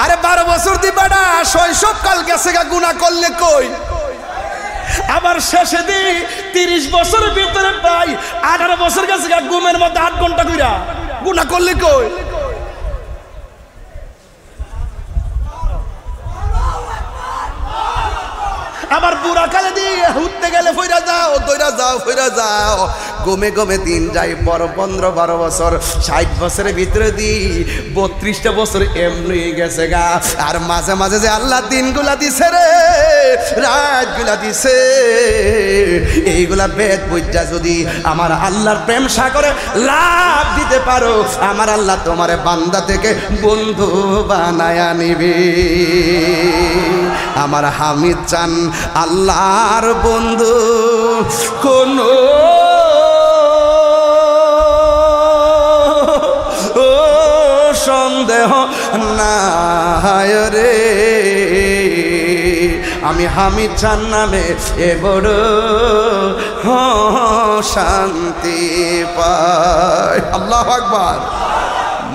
আরে 12 বছর দিবাটা শৈশব কাল গেছে গা, গুনাহ করলে কই? আবার শেষে দি 30 বছরের ভিতরে প্রায় 18 বছর গেছে গা, ঘুমের মধ্যে 8 ঘন্টা কইরা, গুনাহ করলে কই? আবার বুড়া কালে দিয়ে উঠতে গেলে ফইরা যাও, দইরা যাও, ফইরা যাও, গমে গমে দিন যাই। বড় 15-12 বছর, 60 বছরের ভিতরে দি 32টা বছর এমনি গেছে গা। আর মাঝে মাঝে যে আল্লাহ দিনগুলা দিছে রে, রাতগুলা দিছে, এইগুলা বেদ বুঝা যদি আমার আল্লাহর প্রেম সাগরে লাভ দিতে পারো, আমার আল্লাহ তোমার বান্দা থেকে বন্ধু বানায়া নিবে। আমার হামিদ চান আল্লাহর বন্ধু, কোনো সন্দেহ নাই রে। আমি হামিদ চান নামে এ বড় শান্তি পাই। আল্লাহু আকবার।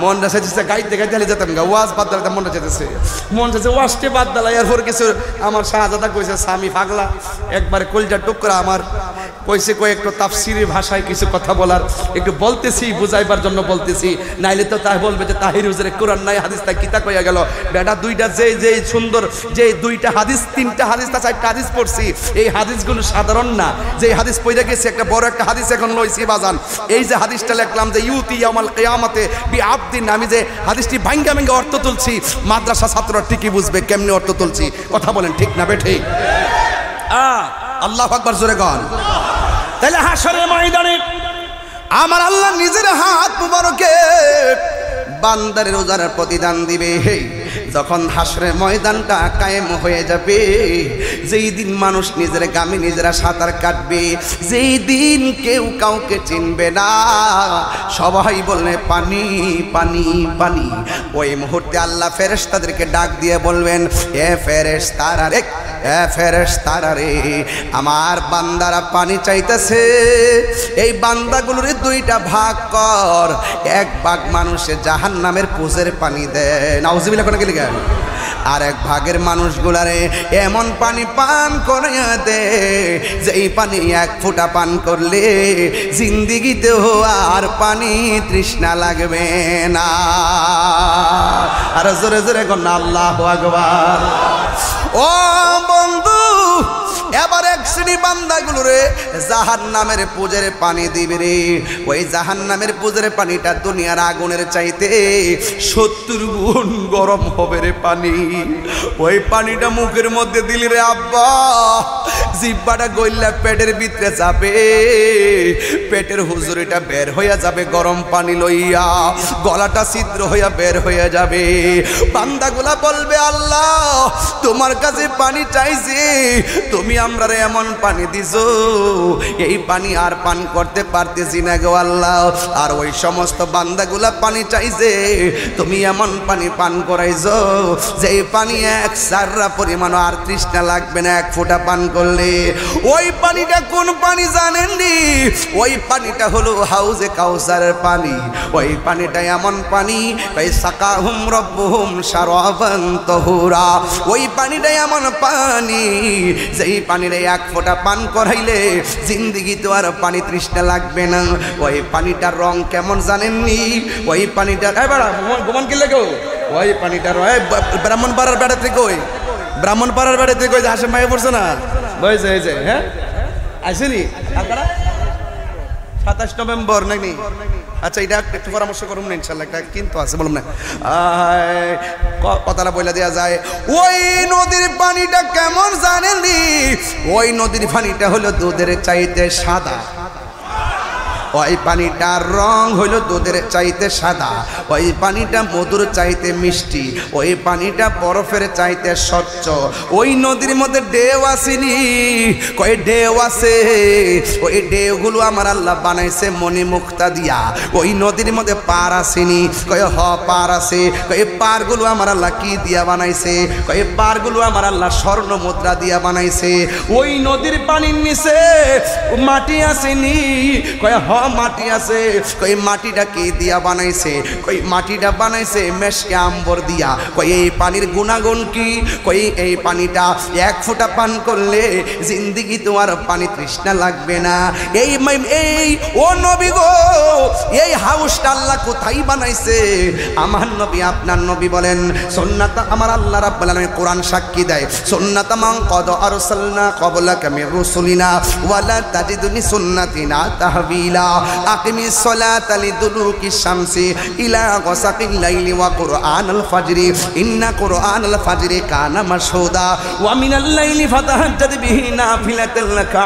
মনটা চাইতেছে গাইতে গাইতে হালি যেতাম গা, ওয়াজ বাদ দালাতে মনটা চাইতেছে, মন চাইছে ওয়াজটি বাদ দালাই। এরপর কিছু আমার শাহজাদা কইছে স্বামী পাগলা, একবারে কলজা টুকরা আমার কইছে, একটু তাফসিরি ভাষায় কিছু কথা বলার, একটু বলতেছি, বুঝাইবার জন্য বলতেছি, নাইলে তো তাই বলবে যে তাহির হুজুরের কোরআন নাই, হাদিস তাই কিতা কইয়া গেল। বেটা দুইটা যে সুন্দর, যে 2টা হাদিস, 3টা হাদিস, 4টা হাদিস পড়ছি, এই হাদিসগুলো সাধারণ না। যে হাদিস পড়ে গেছে, একটা বড় একটা হাদিস এখন লইছি বাজান। এই যে হাদিসটা লিখলাম যে ইউতি ইয়াউমাল কিয়ামাতে বিআবদিন, আমি যে হাদিসটি ভাঙ্গা ভাঙ্গা অর্থ তুলছি, মাদ্রাসা ছাত্ররা ঠিকই বুঝবে কেমনে অর্থ তুলছি। কথা বলেন ঠিক না বেঠিক? আল্লাহু আকবার জোরে গান। তাহলে হাশরের ময়দানে আমার আল্লাহ নিজের হাত মুবারকে বান্দার রোজার প্রতিদান দিবে। যখন হাশরের ময়দানটা কায়েম হয়ে যাবে, যেই দিন মানুষ নিজের গামে নিজেরা সাঁতার কাটবে, যেই দিন কেউ কাউকে চিনবে না, সবাই বলবে পানি পানি পানি। ওই মুহূর্তে আল্লাহ ফেরেশতাদেরকে ডাক দিয়ে বলবেন, এ ফেরেশতারা রে, এ ফেরেশতারা রে, আমার বান্দারা পানি চাইতেছে, এই বান্দাগুলোর 2টা ভাগ কর। এক ভাগ মানুষে জাহান্নামের পুজের পানি দেয়, নাউজুবিল্লাহ কোন গেলে, আর এক ভাগের মানুষগুলারে এমন পানি পান করাইয়া দে, যেই পানি 1 ফোঁটা পান করলে জিন্দিগিতেও আর পানি তৃষ্ণা লাগবে না। আর জোরে জোরে কোন আল্লাহু আকবার। ও বন্ধু, এবার এক শ্রেণী বান্দাগুলোরে জাহান্নামের পুজের পানি দিবে রে। ওই জাহান্নামের পুজের পানিটা দুনিয়ার আগুনের চাইতে 70 গুণ গরম হবে রে পানি। ওই পানিটা মুখের মধ্যে দিলি রে আব্বা, জিহ্বাটা গইল্লা পেটের ভিতরে যাবে, পেটের হুজুরিটা বের হইয়া যাবে গরম পানি লইয়া, গলাটা ছিদ্র হইয়া বের হইয়া যাবে। বান্দাগুলা বলবে, আল্লাহ তোমার কাছে পানি চাইছি, তুমি আমরারে এমন পানি দিছো, এই পানি আর পান করতে পারতেছি না গো আল্লাহ। আর ওই সমস্ত বান্দাগুলা পানি চাইছে, তুমি এমন পানি পান করাইছো যে এই পানি 1 সাররা পরিমাণ আর তৃষ্ণা লাগবে না 1 ফোঁটা পান করলে। ওই পানিটা কোন পানি জানেন নি? ওই পানিটা হলো হাউজে কাউসারের পানি। ওই পানিটা এমন পানি, ওই সাকাহুম রব্বুহুম শারাবান তাহুরা। ওই পানিটা এমন পানি, যেই পানির 1 ফোঁটা পান করাইলে জিন্দিগি তো আর পানি তৃষ্ণা লাগবে না। ওই পানিটার রং কেমন জানেননি? ওই পানিটার গোমান কিনলে কেউ ওই পানিটার ব্রাহ্মণপাড়ার বেড়া থেকে ওই ব্রাহ্মণপাড়ার বেড়া থেকে ওই হাসেম ভাই পড়ছে না বয়েছে হয়েছে হ্যাঁ আসেনি 27 নভেম্বর নাকি? আচ্ছা এটা একটু পরামর্শ করুন না ইনশাল্লাহ, একটা কিন্তু আছে বলুন না কথাটা বলে দেওয়া যায়। ওই নদীর পানিটা কেমন জানেননি? ওই নদীর পানিটা হলো দুধের চাইতে সাদা। ওই পানিটার রং হইল দুধের চাইতে সাদা। ওই পানিটা মধুর চাইতে মিষ্টি। ওই পানিটা বরফের চাইতে স্বচ্ছ। ওই নদীর মধ্যে ঢেউ আসেনি, কই ঢেউ আছে। ওই ঢেউগুলো আমার আল্লাহ বানাইছে মনি মুক্তা দিয়া। ওই নদীর মধ্যে পার আসেনি, কই হ পার আছে। কই পারগুলো আমার আল্লাহ কি দিয়া বানাইছে? কই পারগুলো আমার আল্লাহ স্বর্ণ মুদ্রা দিয়া বানাইছে। ওই নদীর পানির নিচে মাটি আসেনি, কই হ মাটি আছে। কই মাটিটা কি দিয়া বানাইছে? কই মাটিটা বানাইছে মেশকে আম্বর দিয়া। কই এই পানির গুণাগুণ কি? কই এই পানিটা এক ফোঁটা পান করলে জিন্দিগি তোমার পানি তৃষ্ণা লাগবে না। এই ও নবী গো, এই হাউসটা আল্লাহ কোথায় বানাইছে? আমার নবী আপনার নবী বলেন সুন্নাত আমার আল্লাহ রাব্বুল আলামিন কোরআন সাক্ষী দেয় সুন্নাত মান কদ আরসালনা ক্বাবলাকা মির রুসুলিনা ওয়ালা তাজিদুনি সুন্নাতিনা তাহবিলা। আকিমিস সালাতা লিদুলুকিশ শামসি ইলা গাসাকিল লাইলি ওয়া কুরআনাল ফাজরি ইন্না কুরআনাল ফাজরি কানা মাশহুদা ওয়া মিনাল লাইলি ফাতাহাজ্জাদ বিহি নাফিলাতাল লাকা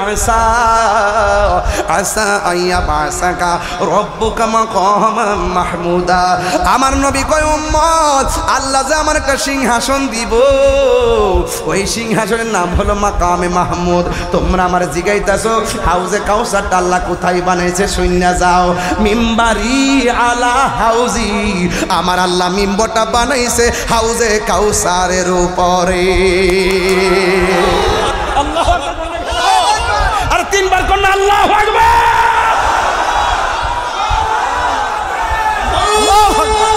আসা আইয়াবাসাকা রব্বুকা মাকামান মাহমুদা। আমার নবী কয় উম্মত আল্লাহ যে আমার একটা সিংহাসন দিব, ওই সিংহাসনের নাম হলো মাকামে মাহমুদ। তোমরা আমার জিগাইতাছো হাউজে কাউসারটা আল্লাহ কোথায় বানাইছে? শুইনা যাও মিম্বারি আলা হাউজি। আমার আল্লাহ মিম্বরটা বানাইছে হাউজে কাউসারের উপরে। আল্লাহু আকবার। আর তিনবার কোন আল্লাহু আকবার। আল্লাহু আকবার।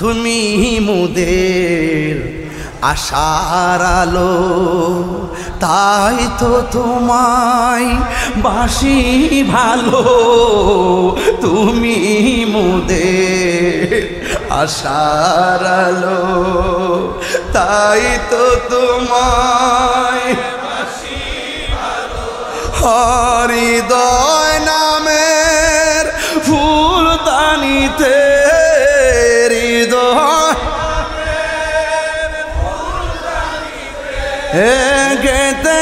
তুমি মোদের আশার আলো, তাই তো তোমায় বাসি ভালো। তুমি মোদের আশার আলো, তাই তো তোমায় বাসি ভালো। হৃদয় নামের ফুলদানিতে গেতে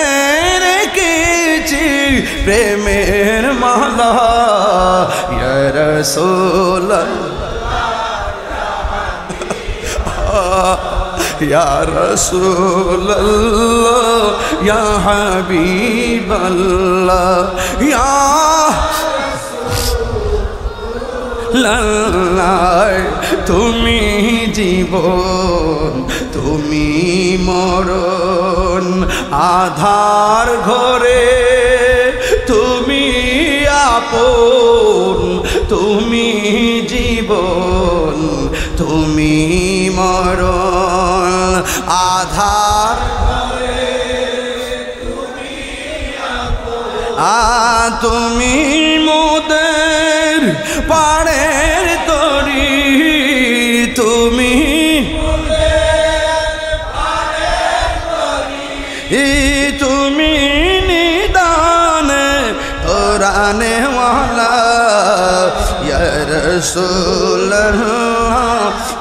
রেখেছি প্রেমের মালা। ইয়া রাসূলুল্লাহ ইয়া রাসূলুল্লাহ ইয়া হাবিবাল্লাহ ইয়া লাল্লাই। তুমি জীবন তুমি মরণ, আধার ঘরে তুমি আপন। তুমি জীবন তুমি মরণ, আধার ঘরে তুমি আপন। তুমি মোদের পাড়ের তরি, তুমি তুমি নিদানে কোরআনে ওয়ালা। ইয়া রাসূলুল্লাহ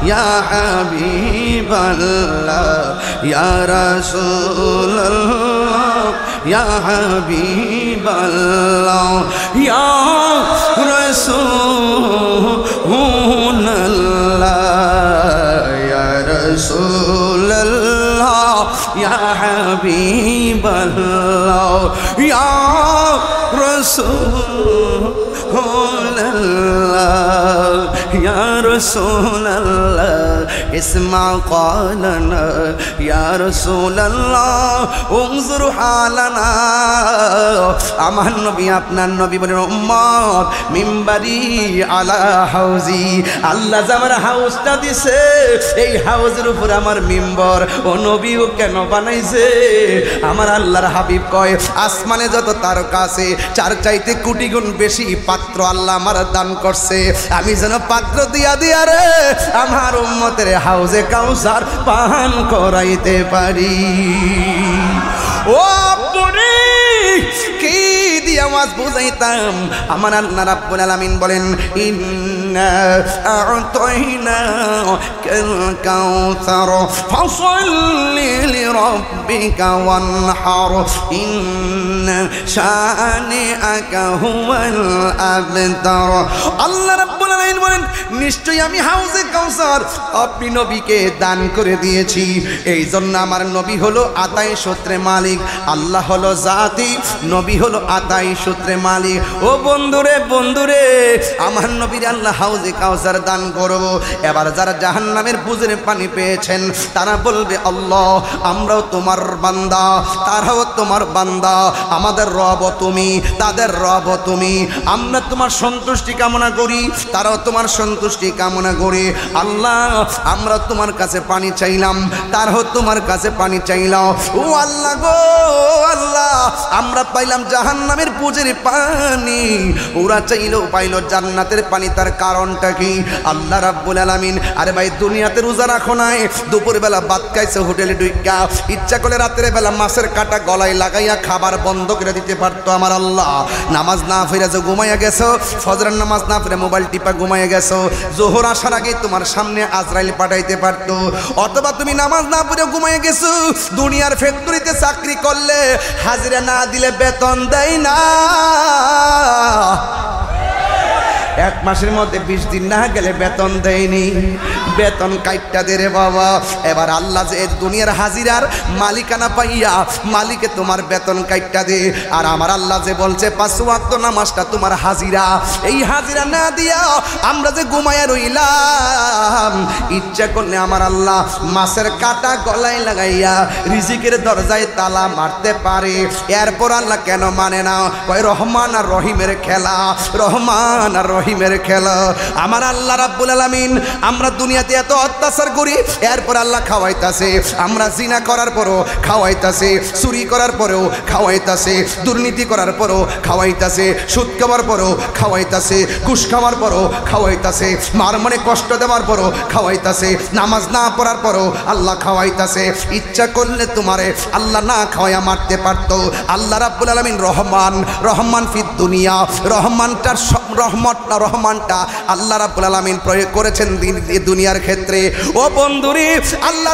ইয়া হাবিবাল্লাহ ইয়া রাসূলুল্লাহ ইয়া হাবিবাল্লাহ ইয়া রাসূলুল্লাহ ইয়া রাসূলুল্লাহ ইয়া হাবিবাল্লাহ ইয়া রাসূলুল্লাহ ইয়া রাসূলুল্লাহ اسمع قالنا يا رسول الله انظر حالنا আমার নবী আপনার নবী বলেন উম্মত মিম্বারি আলা হাউজি আল্লাহ যে আমার হাউসটা দিছে এই হাউজের উপর আমার মিম্বর ও নবীও কেন বানাইছে আমার আল্লাহর হাবিব কয় আসমানে যত তারকা আছে চার চাইতে কোটি গুণ বেশি পাত্র আল্লাহ আমার দান করছে আমি যেন পাত্র দিয়া দিয়া রে আমার উম্মতের হাউজে কাউসার পান করাইতে পারি ও আপনি কি দিয়ে আওয়াজ বুঝাইতাম আমার আল্লাহ রাব্বুল আলামিন বলেন ইন্না আ'তাইনাকাল কাউসার ফাসাল্লি লিরাব্বিকা ওয়ানহার ইন্না শানিআকা হুয়াল আবতার আল্লাহ রাব্বুল আলামিন বলেন নিশ্চয়ই আমি হাউজে কাউসার আপনি নবীকে দান করে দিয়েছি এই জন্য আমার নবী হলো আতাই সূত্রে মালিক আল্লাহ হলো জাতি নবী হলো আতাই সূত্রে মালিক ও বন্ধুরে বন্ধুরে আমার নবীর আল্লাহ হাউজে কাউসার দান করব এবার যারা জাহান্নামের পুজোর পানি পেয়েছেন তারা বলবে আল্লাহ আমরাও তোমার বান্দা তারাও তোমার বান্দা আমাদের রব তুমি তাদের রব তুমি আমরা তোমার সন্তুষ্টি কামনা করি তারাও তোমার সন্তুষ্টি কামনা করে আল্লাহ আমরা তোমার কাছে পানি চাইলাম তারাও তোমার কাছে পানি চাইলাম ও আল্লাহ গো আল্লাহ আমরা পাইলাম জাহান্নামের পুজোর পানি ওরা চাইলেও পাইল জান্নাতের পানি তার কারণটা কি আল্লাহ রাব্বুল আলামিন আরে ভাই দুনিয়াতে রোজা রাখো নাই দুপুরবেলা ভাত খাইছে হোটেলে ঢুইকা ইচ্ছা করে রাতের বেলা মাছের কাটা গলায় লাগাইয়া খাবার বন্ধ করে দিতে পারতো আমার আল্লাহ নামাজ না ফিরে যে ঘুমাইয়া গেছো ফজরের নামাজ না ফিরে মোবাইল টিপা ঘুমাইয়া গেছো জোহর আসার আগে তোমার সামনে আজরাইল পাঠাইতে পারতো অথবা তুমি নামাজ না পড়ে ঘুমাইয়া গেছো দুনিয়ার ফ্যাক্টরিতে চাকরি করলে হাজিরা না দিলে বেতন দেয় না এক মাসের মধ্যে 20 দিন না গেলে বেতন দেয়নি বেতন কাইটটা দে রে বাবা এবার আল্লাহ যে দুনিয়ার হাজিরার মালিকানা পাইয়া মালিকে তোমার বেতন কাইটটা দে আর আমার আল্লাহ যে বলছে 5 ওয়াক্ত নামাজটা তোমার হাজিরা এই হাজিরা না দিয়া আমরা যে ঘুমায়া রইলাম ইচ্ছা করলে আমার আল্লাহ মাছের কাটা গলায় লাগাইয়া রিজিকের দরজায় তালা মারতে পারে এরপর আল্লাহ কেন মানে না কয় রহমান আর রহিমের খেলা রহমান আর রহিমের খেলা আমার আল্লাহ রাব্বুল আলামিন আমরা দুনিয়াতে এত অত্যাচার করি এরপর আল্লাহ খাওয়াইতাছে আমরা জিনা করার পরও খাওয়াইতাছে চুরি করার পরেও খাওয়াইতাছে দুর্নীতি করার পরও খাওয়াইতাছে সুদ খাওয়ার পরও খাওয়াইতাছে ঘুষ খাওয়ার পরও খাওয়াইতাছে মার মনে কষ্ট দেওয়ার পরও খাওয়াইতাছে নামাজ না পড়ার পরও আল্লাহ খাওয়াইতাছে ইচ্ছা করলে তোমারে আল্লাহ না খাওয়াইয়া মারতে পারতো আল্লাহ রাব্বুল আলামিন রহমান রহমান ফিদ দুনিয়া রহমানটার রহমানটা আল্লাহ রাব্বুল আলামিন প্রয়োগ করেছেন দুনিয়ার ক্ষেত্রে ও বন্ধুরে আল্লাহ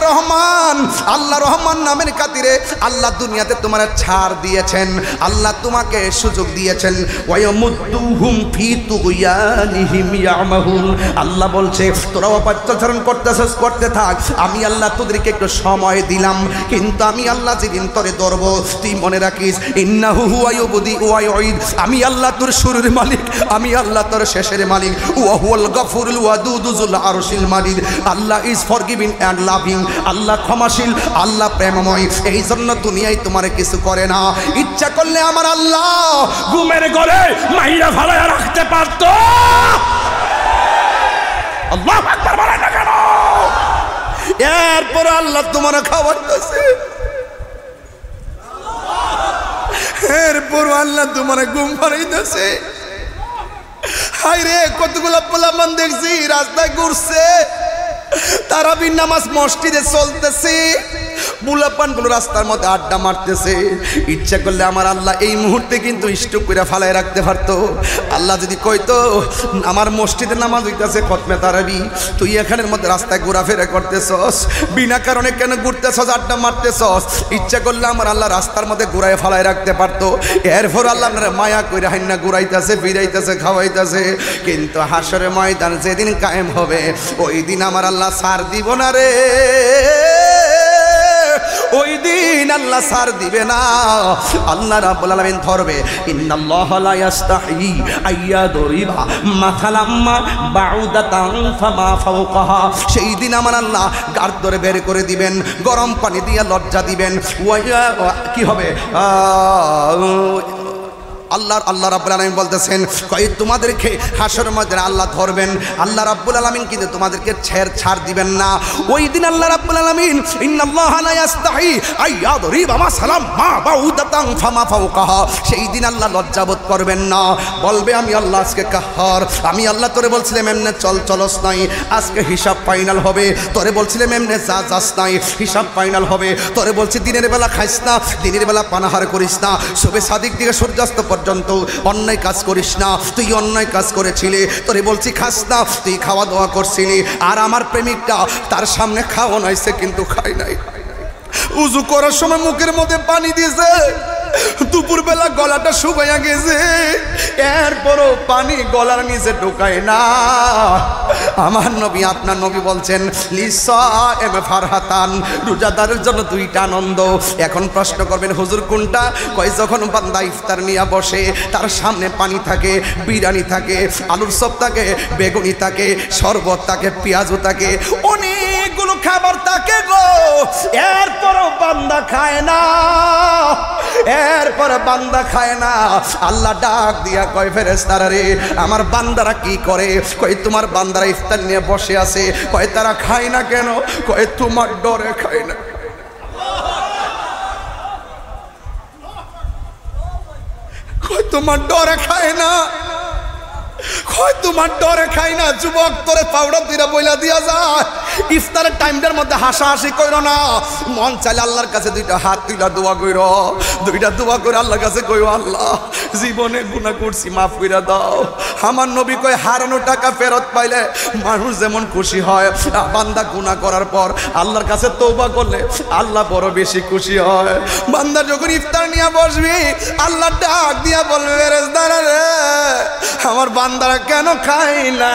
রহমান নামের খাতিরে আল্লাহ দুনিয়াতে তোমার ছাড় দিয়েছেন আল্লাহ তোমাকে সুযোগ দিয়েছেন ওয়ায়ামুদ্দুহুম ফি তুগয়ানিহিম ইয়ামাহুন আল্লাহ বলছে তোরা অপচরণ করতেছস করতে থাক আমি আল্লাহ তোদেরকে একটু সময় দিলাম কিন্তু আমি আল্লাহ যেদিন তোরে ধরব তুই মনে রাখিস ইন্নাহু হুয়া ইউবদি ওয়া ইউঈদ আমি আল্লাহ তোর শুরুর মালিক আমি আল্লাহ তোর শেষের মালিক ওয়া হুয়াল গফুরুল ওয়াদুদু যুল আরশিল মাজিদ আল্লাহ ইজ ফরগিভিং এন্ড লাভিং আল্লাহ ক্ষমাশীল আল্লাহ প্রেমময় এই জন্য দুনিয়ায় তোমার কিছু করে না ইচ্ছা করলে আমার আল্লাহ ঘুমের ঘরে মাইরা ফালায়া রাখতে পারত আল্লাহু আকবার বলেন না কেন এরপর আল্লাহ তোমার খাওয়াইতেছে এরপর আল্লাহ তোমার ঘুম পাড়াইতেছে হাই রে কতগুলা পোলাপান দেখছি রাস্তায় ঘুরছে তারাবির নামাজ মসজিদে চলতেছে পোলাপানগুলো রাস্তার মধ্যে আড্ডা মারতেছে ইচ্ছা করলে আমার আল্লাহ এই মুহূর্তে কিন্তু স্টপ করে ফালাই রাখতে পারতো আল্লাহ যদি কইতো আমার মসজিদে নামাজ হইতেছে খতমে তারাবি তুই এখানের মধ্যে রাস্তায় ঘোরাফেরা করতেছস বিনা কারণে কেন ঘুরতেছস আড্ডা মারতেছস ইচ্ছা করলে আমার আল্লাহ রাস্তার মধ্যে ঘুরায় ফালাই রাখতে পারতো এরপর আল্লাহ আপনারা মায়া কইরা হাইন্না ঘুরাইতেছে ফিরাইতেছে খাওয়াইতেছে কিন্তু হাসরের ময়দান যেদিন কায়েম হবে ওই দিন আমার আল্লাহ ছাড় দিব না রে ওই দিন আল্লাহ ছাড় দিবে না। আল্লাহ রাব্বুল আলামিন ধরবে, ইন্নাল্লাহা লা ইস্তাহি আইয়াদরিবা মাথালাম্মা বাউদাতান ফামা ফাওকাহা। সেই দিন আমার আল্লাহ গাড় ধরে বের করে দিবেন, গরম পানি দিয়ে লজ্জা দিবেন। কি হবে? আল্লাহ রাব্বুল আলামিন বলতেছেন, তোমাদেরকে হাসরের মধ্যে আল্লাহ ধরবেন। আল্লাহ রাব্বুল আলামিন কিন্তু তোমাদেরকে ছাড় দিবেন না। ওই দিন আল্লাহ রাব্বুল আলামিন ইন্নাল্লাহা লা ইস্তাহি আইয়াদরিবা মাসালাম্মা বাউদাতান ফামা ফাওকাহা। সেই দিন আল্লাহ লজ্জাবোধ করবেন না, বলবে আমি আল্লাহ আজকে কাহার। আমি আল্লাহ তোরে বলছিলাম এমনে চলস নাই, আজকে হিসাব ফাইনাল হবে। তোরে বলছিলাম এমনে যাস নাই, হিসাব ফাইনাল হবে। তোরে বলছি দিনের বেলা খাইস না, দিনের বেলা পানাহার করিস না, শুভে সাদিক থেকে সূর্যাস্ত পর্যন্ত অন্যায় কাজ করিস না, তুই অন্যায় কাজ করেছিলি। তোরে বলছি খাস না, তুই খাওয়া দাওয়া করছিলি। আর আমার প্রেমিকটা তার সামনে খাওয়া নাইছে কিন্তু খাই নাই। উজু করার সময় মুখের মধ্যে পানি দিয়েছে, দুপুর বেলা গলাটা শুকাইয়া গেছে, এরপরও পানি গলার নিচে ঢোকায় না। আমার নবী আপনার নবী বলছেন লিসাইম ফারহাতান, রোজাদারের জন্য দুইটা আনন্দ। এখন প্রশ্ন করবেন হুজুর কোনটা? কয় যখন বান্দা ইফতার নিয়ে বসে, তার সামনে পানি থাকে, বিরিয়ানি থাকে, আলুর চপ থাকে, বেগুনি থাকে, শরবত থাকে, পেঁয়াজও থাকে, অনেকগুলো খাবার থাকে গো, এরপরও বান্দা খায় না, এরপরে বান্দা খায় না। আল্লাহ ডাক দিয়া কয় ফেরেশতারা রে, আমার বান্দারা কি করে? কয় তোমার বান্দারা ইফতার নিয়ে বসে আছে, কয় তারা খায় না কেন? কয় তোমার ডরে খায় না। কয় তোমার ডরে খায় না, কয় তোমার ডরে খাই না। যুবক তোরে পাউডার দিরা বইলা দিয়া যায়, ইফতারের টাইমটার মধ্যে হাসাহাসি কইরো না। মন চাইলে আল্লাহর কাছে দুইটা হাত তুইলা দোয়া কইরো, দুইটা দোয়া করে আল্লাহর কাছে কইও আল্লাহ জীবনে গুনাহ করছি মাফ কইরা দাও। আমার নবী কয় হারানো টাকা ফেরত পাইলে মানুষ যেমন খুশি হয়, বান্দা গুনাহ করার পর আল্লাহর কাছে তওবা করলে আল্লাহ বড় বেশি খুশি হয়। বান্দা যখন ইফতার নিয়ে বসবি, আল্লাহ ডাক দিয়া বলবে ফেরেশতারা রে, আমার বান্দারা কেন খায় না?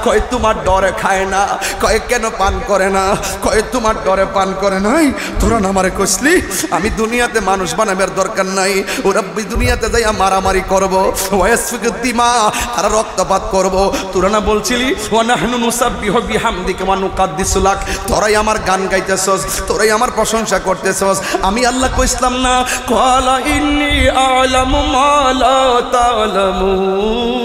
কয় তোমার ডরে খায় না। কয় কেন পান করে না? কয় তোমার ডরে পান করে নাই। তোরা না আমারে কইছলি আমি দুনিয়াতে মানুষ বানাবার দরকার নাই, ওরা দুনিয়াতে যাই মারামারি করবো, ওয়াসফিকু দিমা, তারা রক্তপাত করবো। তোরা না বলছিলি ওয়া নাহনু নুসাব্বিহু বিহামদিকা ওয়া নুকাদ্দিসু লাক, তোরাই আমার গান গাইতেছস, তোরাই আমার প্রশংসা করতেছস। আমি আল্লাহ কইছিলাম না ক্বালা ইন্নী আ'লামু মা লা তা'লামুন,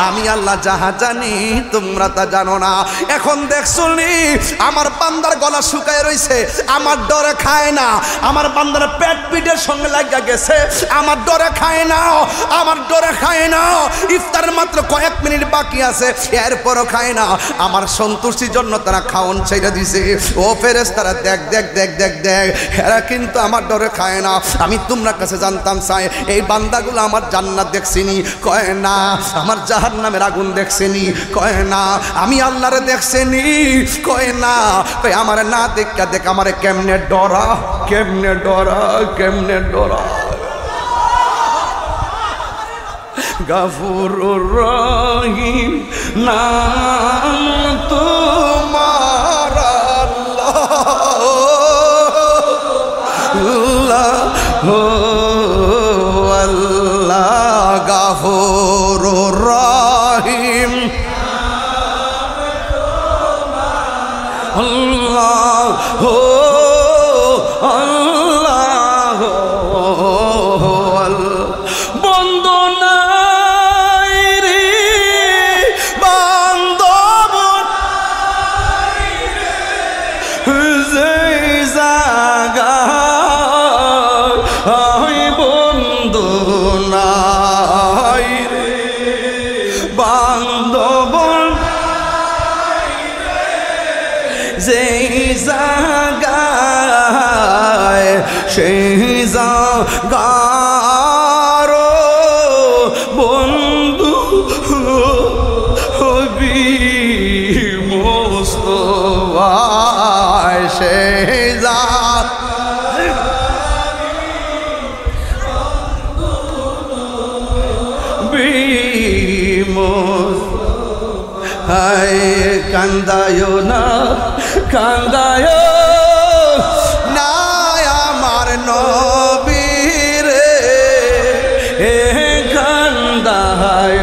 আমি আল্লাহ যাহা জানি তোমরা তা জানো না। এখন দেখছনি আমার বান্দার গলা শুকায় রইছে, আমার ডরে খায় না। আমার বান্দার পেট পিঠের সঙ্গে লাগা গেছে, আমার ডরে খায় না, আমার ডরে খায় না। ইফতারের মাত্র কয়েক মিনিট বাকি আছে, এরপরও খায় না। আমার সন্তুষ্টির জন্য তারা খাওন ছেড়ে দিছে। ও ফেরেশতারা দেখ দেখ দেখ দেখ দেখ, এরা কিন্তু আমার ডরে খায় না। আমি তোমরা কাছে জানতাম চাই এই বান্দাগুলো আমার জান্নাত দেখছিনি? কয় না। আমার জাহান্নামের আগুন দেখছেনি? কয় না। আমি আল্লাহরে দেখছেনি? কয় না। কয় আমারে না দেখা দেখ আমারে কেমনে ডরা, কেমনে ডরা, কেমনে ডরা। গফুরুর রহিম নাম তোমার আল্লাহ, আল্লাহ গফুরুর রহিম আল্লাহ, আল্লাহ বন্ধু নাই রে, বান্ধব যে জাগায় বন্ধু নাই রে, বান্ধব যেই জাগায় সেই জাগার বন্ধু হবি মুস্তফা, সেই হায় কান্দায়ো না কান্দায় না আমার নবীরে কান্দায়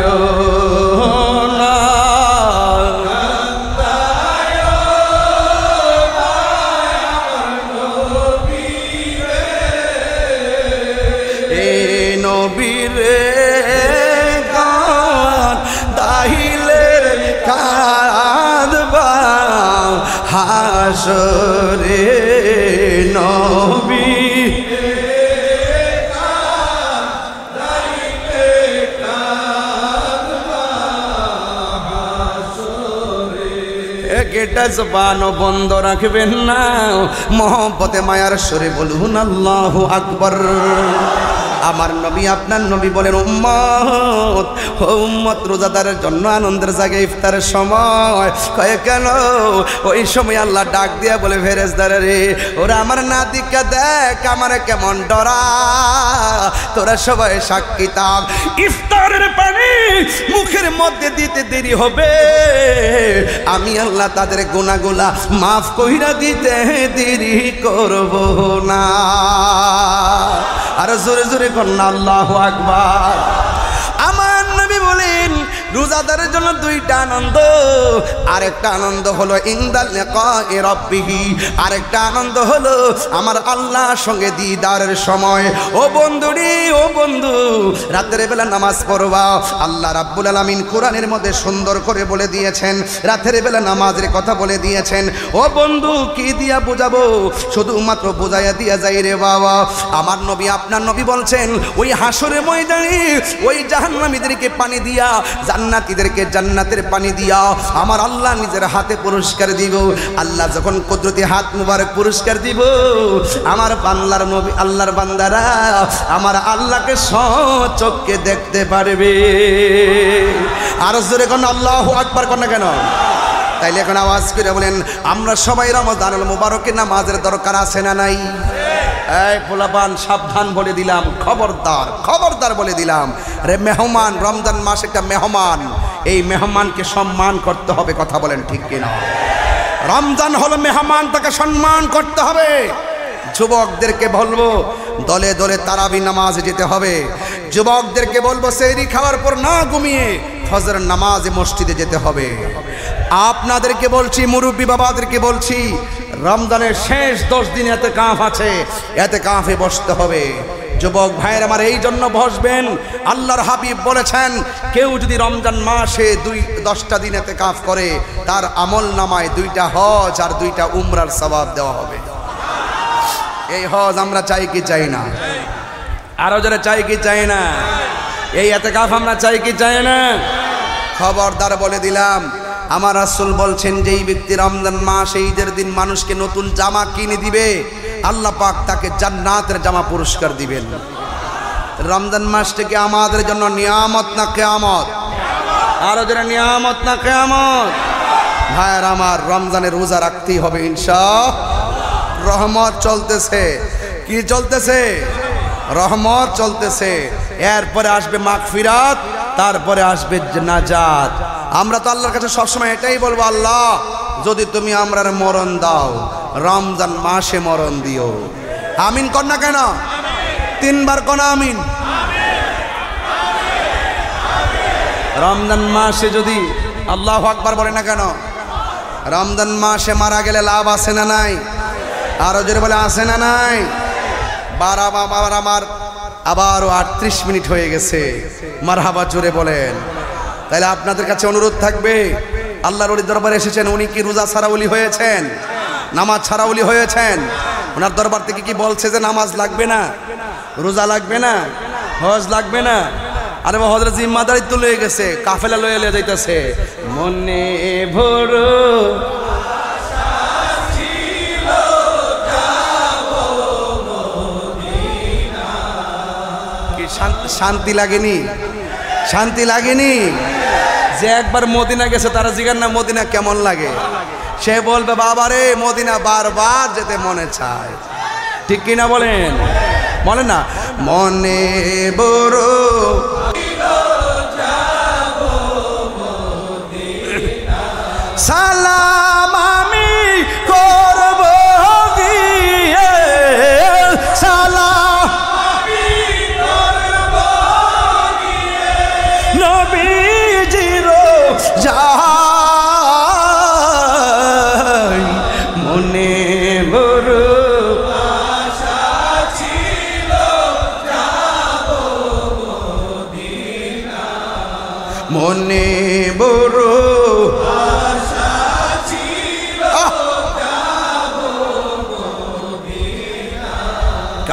না এ নবীরে কান্দাইলে কাঁদবা হাসরে নবী এটা জবানও বন্ধ রাখবেন না মহব্বতে মায়ার সুরে বলুন আল্লাহু আকবার আমার নবী আপনার নবী বলেন উম্মত ও উম্মত রোজাদারের জন্য আনন্দের জায়গায় ইফতারের সময় কয়ে কেন ওই সময় আল্লাহ ডাক দিয়া বলে ফেরেশতারা রে ওরা আমার নাতিকে দেখ আমার কেমন ডরা তোরা সবাই সাক্ষী থাক ইফতারের পানি মুখের মধ্যে দিতে দেরি হবে আমি আল্লাহ তাদের গুনাহগুলা মাফ কইরা দিতে দেরি করব না আর জোরে জোরে কন্যা আল্লাহু আকবার আমার নবী বলেন রোজাদারের জন্য দুইটা আনন্দ আরেকটা আনন্দ হলো ইনদাল লিকাই রাব্বিহি আরেকটা আনন্দ হলো আমার আল্লাহর সঙ্গে দিদারের সময় ও বন্ধুরি ও বন্ধু রাতের বেলা নামাজ পড়বা আল্লাহ রাব্বুল আলামিন কোরআনের মধ্যে সুন্দর করে বলে দিয়েছেন রাতের বেলা নামাজের কথা বলে দিয়েছেন ও বন্ধু কি দিয়া বুঝাবো শুধুমাত্র বুঝাইয়া দিয়া যাই রে বাবা আমার নবী আপনার নবী বলছেন ওই হাসরের ময়দানে ওই জাহান্নামীদেরকে পানি দিয়া জান্নাতীদেরকে জান্নাতের পানি দিয়া আমার আল্লাহ নিজের হাতে পুরস্কার দিব আল্লাহ যখন কুদরতি হাত মুবারক পুরস্কার দিব আমার বান্দার নবী আল্লাহর বান্দারা আমার আল্লাহকে সচক্ষে দেখতে পারবে আর জোরে কোন আল্লাহু আকবার কোন কেন তাইলে এখন আওয়াজ করে বলেন আমরা সবাই রমজানুল মুবারকে নামাজের দরকার আছে না নাই এই পোলাপান সাবধান বলে দিলাম খবরদার খবরদার বলে দিলাম রে মেহমান রমজান মাস একটা মেহমান এই মেহমানকে সম্মান করতে হবে কথা বলেন ঠিক কিনা রমজান হলো মেহমান তাকে সম্মান করতে হবে যুবকদেরকে বলবো দলে দলে তারাবি নামাজে যেতে হবে যুবকদেরকে বলবো সেহরি খাওয়ার পর না ঘুমিয়ে ফজর নামাজে মসজিদে যেতে হবে আপনাদেরকে বলছি মুরব্বী বাবাদেরকে বলছি রমজানের শেষ 10 দিন ইতিকাফ আছে ইতিকাফে বসতে হবে যুবক ভাইয়ের আমার এই জন্য বসবেন আল্লাহর হাবিব বলেছেন কেউ যদি রমজান মাসে 10টা দিন ইতিকাফ করে তার আমল নামায় 2টা হজ আর 2টা উমরার সওয়াব দেওয়া হবে এই হজ আমরা চাই কি চাই না আরো যারা চাই কি চাই না এই ইতিকাফ আমরা চাই কি চাই না খবরদার বলে দিলাম আমার রাসূল বলছেন যেই ব্যক্তি রমজান মাসে ঈদের দিন মানুষকে নতুন জামা কিনে দিবে আল্লাহ পাক তাকে জান্নাতের জামা পুরস্কার দিবেন রমজান মাসটা কি আমাদের জন্য নিয়ামত না কিয়ামত আরো যারা নিয়ামত না কিয়ামত ভাইরা আমার রমজানের রোজা রাখতেই হবে ইনশাআল্লাহ রহমত চলতেছে কি চলতেছে রহমত চলতেছে এরপরে আসবে মাগফিরাত তারপরে আসবে নাজাত আমরা তো আল্লাহর কাছে সবসময় এটাই বলবো আল্লাহ যদি তুমি আমরার মরণ দাও রমজান মাসে মরণ দিও আমিন কর না কেন 3 বার কোন আমিন রমজান মাসে যদি আল্লাহু আকবার বলে না কেন রমজান মাসে মারা গেলে লাভ আছে না নাই আরো জোরে বলে আছে না নাই বাবার আমার আবারও 38 মিনিট হয়ে গেছে মারহাবা জোরে বলেন তাহলে আপনাদের কাছে অনুরোধ থাকবে আল্লাহর ওলি দরবারে এসেছেন উনি কি রোজা ছাড়া ওলি হয়েছেন নামাজ ছাড়া ওলি হয়েছেন ওনার দরবার থেকে কি বলছে যে নামাজ লাগবে না রোজা লাগবে না হজ লাগবে না আরে হযরত জিম্মাদারি তো লয়ে গেছে কাফেলা লয়ে লয়ে যাইতেছে মনে ভরো শান্তি লাগেনি শান্তি লাগেনি যে একবার মদিনা গেছে তারা জিজ্ঞাসা না মদিনা কেমন লাগে সে বলবে বাবা রে মদিনা বারবার যেতে মনে চায় ঠিক কিনা বলেন বলেন না মনে বড় সালাম আমি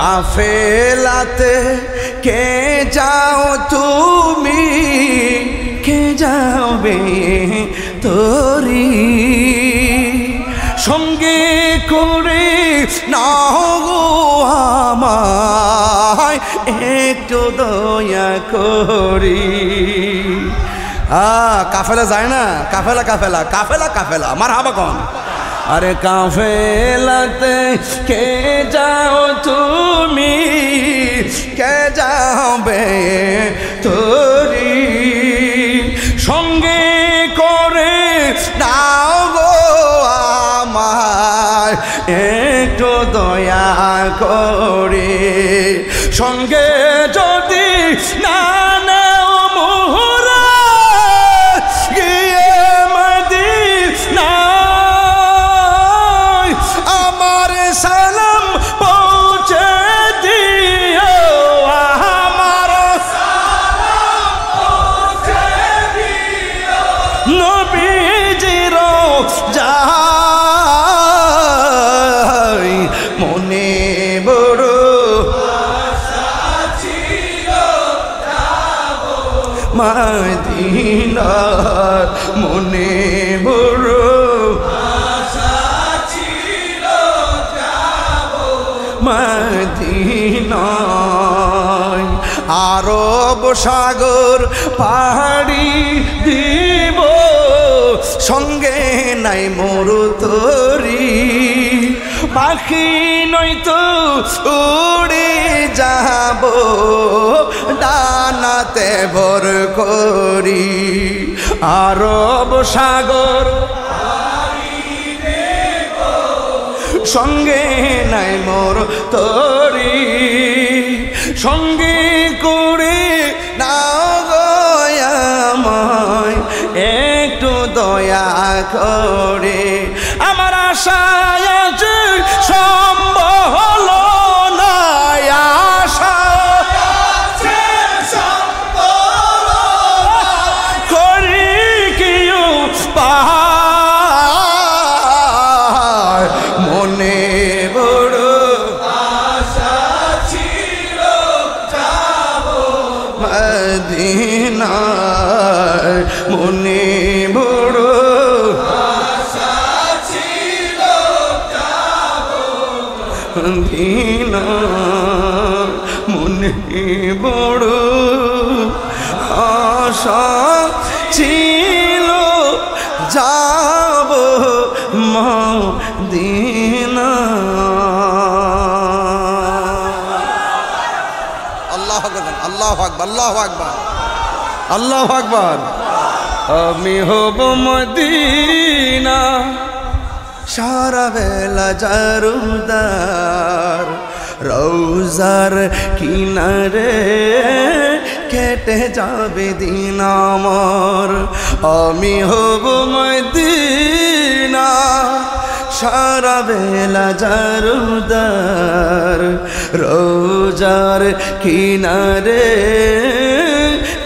কাফেলাতে কে যাও তুমি, কে যাবে তোরি সঙ্গে করে নাও গো আমায় একটু দয়া করি। কাফেলা যায় না, কাফেলা কাফেলা কাফেলা কাফেলা মারহাবা কোন। আরে কাফেলাতে কে যাও তুমি, কে যাবে তোরি সঙ্গে করে নাও গো আমায় একটু দয়া করে। সঙ্গে যদি না নাও মোহরা গিয়ে মদিনায় আমার সালাম পৌঁছে দিও, আমার সালাম পৌঁছে দিও নবীজির যাই মনে বড় মদিনার মনে বড় আশা ছিল যাব মদিনায়। আরব সাগর পাহাড়ি দিব সঙ্গে নাই মরু তরি পাখি নয়তো উড়ে যাব ডানাতে ভর করি। আরব সাগর সঙ্গে নাই মোর তরি সঙ্গে করে নাও গো আমায় একটু দয়া করে। আমার আশায় আজ সম্ভব হলো না, আশা করি কেউ পাহাড় মনে বড় আশা ছিল যাব মদিনায় মনে বড় আশা ছিল যাব মদিনায় মনে বড় আশা ছিল যাব মদিনা। আল্লাহু আকবার, আল্লাহু আকবার, আল্লাহু আকবার, আল্লাহু আকবার। আমি হব মদিনা সারা বেলা জারুদার রৌজার কিনারে কেটে যাবে দিন আমার। আমি হব মদিনা সারা বেলা জারুদার রোজার কিনারে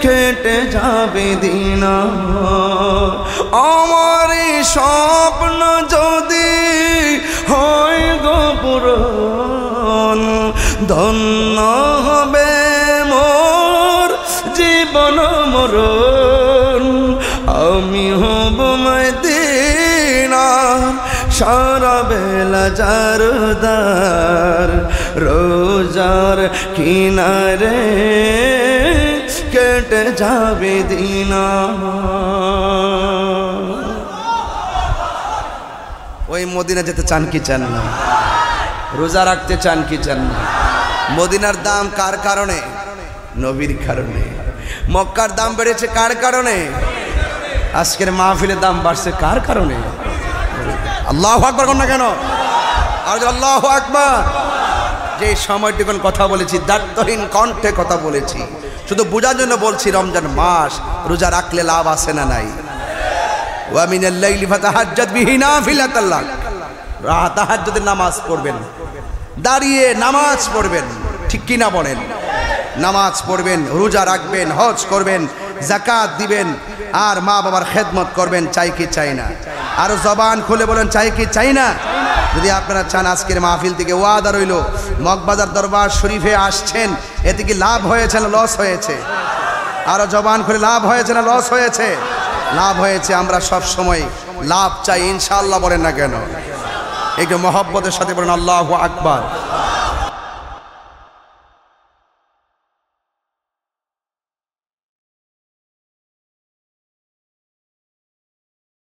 কেটে যাবে দিন আমার। আমার স্বপ্ন যদি হয় গো পূরণ ধন্য হবে মোর জীবন মরণ। আমি হব মদিনা সারা বেলা জারদার রোজার কিনারে কেটে যাবে দিন। ওই মদিনা যেতে চান কি চান না? রোজা রাখতে চান কি চান না? মদিনার দাম কার কারণে? নবীর কারণে। মক্কার দাম বেড়েছে কার কারণে? আজকের মাহফিলের দাম বাড়ছে কার কারণে? আল্লাহু আকবার কোন না কেন? আর আল্লাহু আকবার। যে সময়টুকুন কথা বলেছি দায়িত্বহীন কণ্ঠে কথা বলেছি, শুধু বোঝার জন্য বলছি রমজান মাস রোজা রাখলে লাভ আছে না নাই? ওয়া মিনাল লাইলি ফাতাহাজ্জাদ বিহি নাফিলাতাল লাক। তাহাজ্জুদের নামাজ পড়বেন, দাঁড়িয়ে নামাজ পড়বেন, ঠিক কি না বলেন? নামাজ পড়বেন, রোজা রাখবেন, হজ করবেন, যাকাত দিবেন, আর মা বাবার খেদমত করবেন, চাই কি চাই না? আর জবান খুলে বলেন চাই কি চাই না? যদি আপনারা চান আজকের মাহফিল থেকে ওয়াদা রইল, মগবাজার দরবার শরীফে আসছেন, এতে কি লাভ হয়েছে না লস হয়েছে? আরো জবান খুলে লাভ হয়েছে না লস হয়েছে? লাভ হয়েছে। আমরা সব সময় লাভ চাই ইনশাআল্লাহ, বলেন না কেন? একটু মহব্বতের সাথে বলেন আল্লাহু আকবার।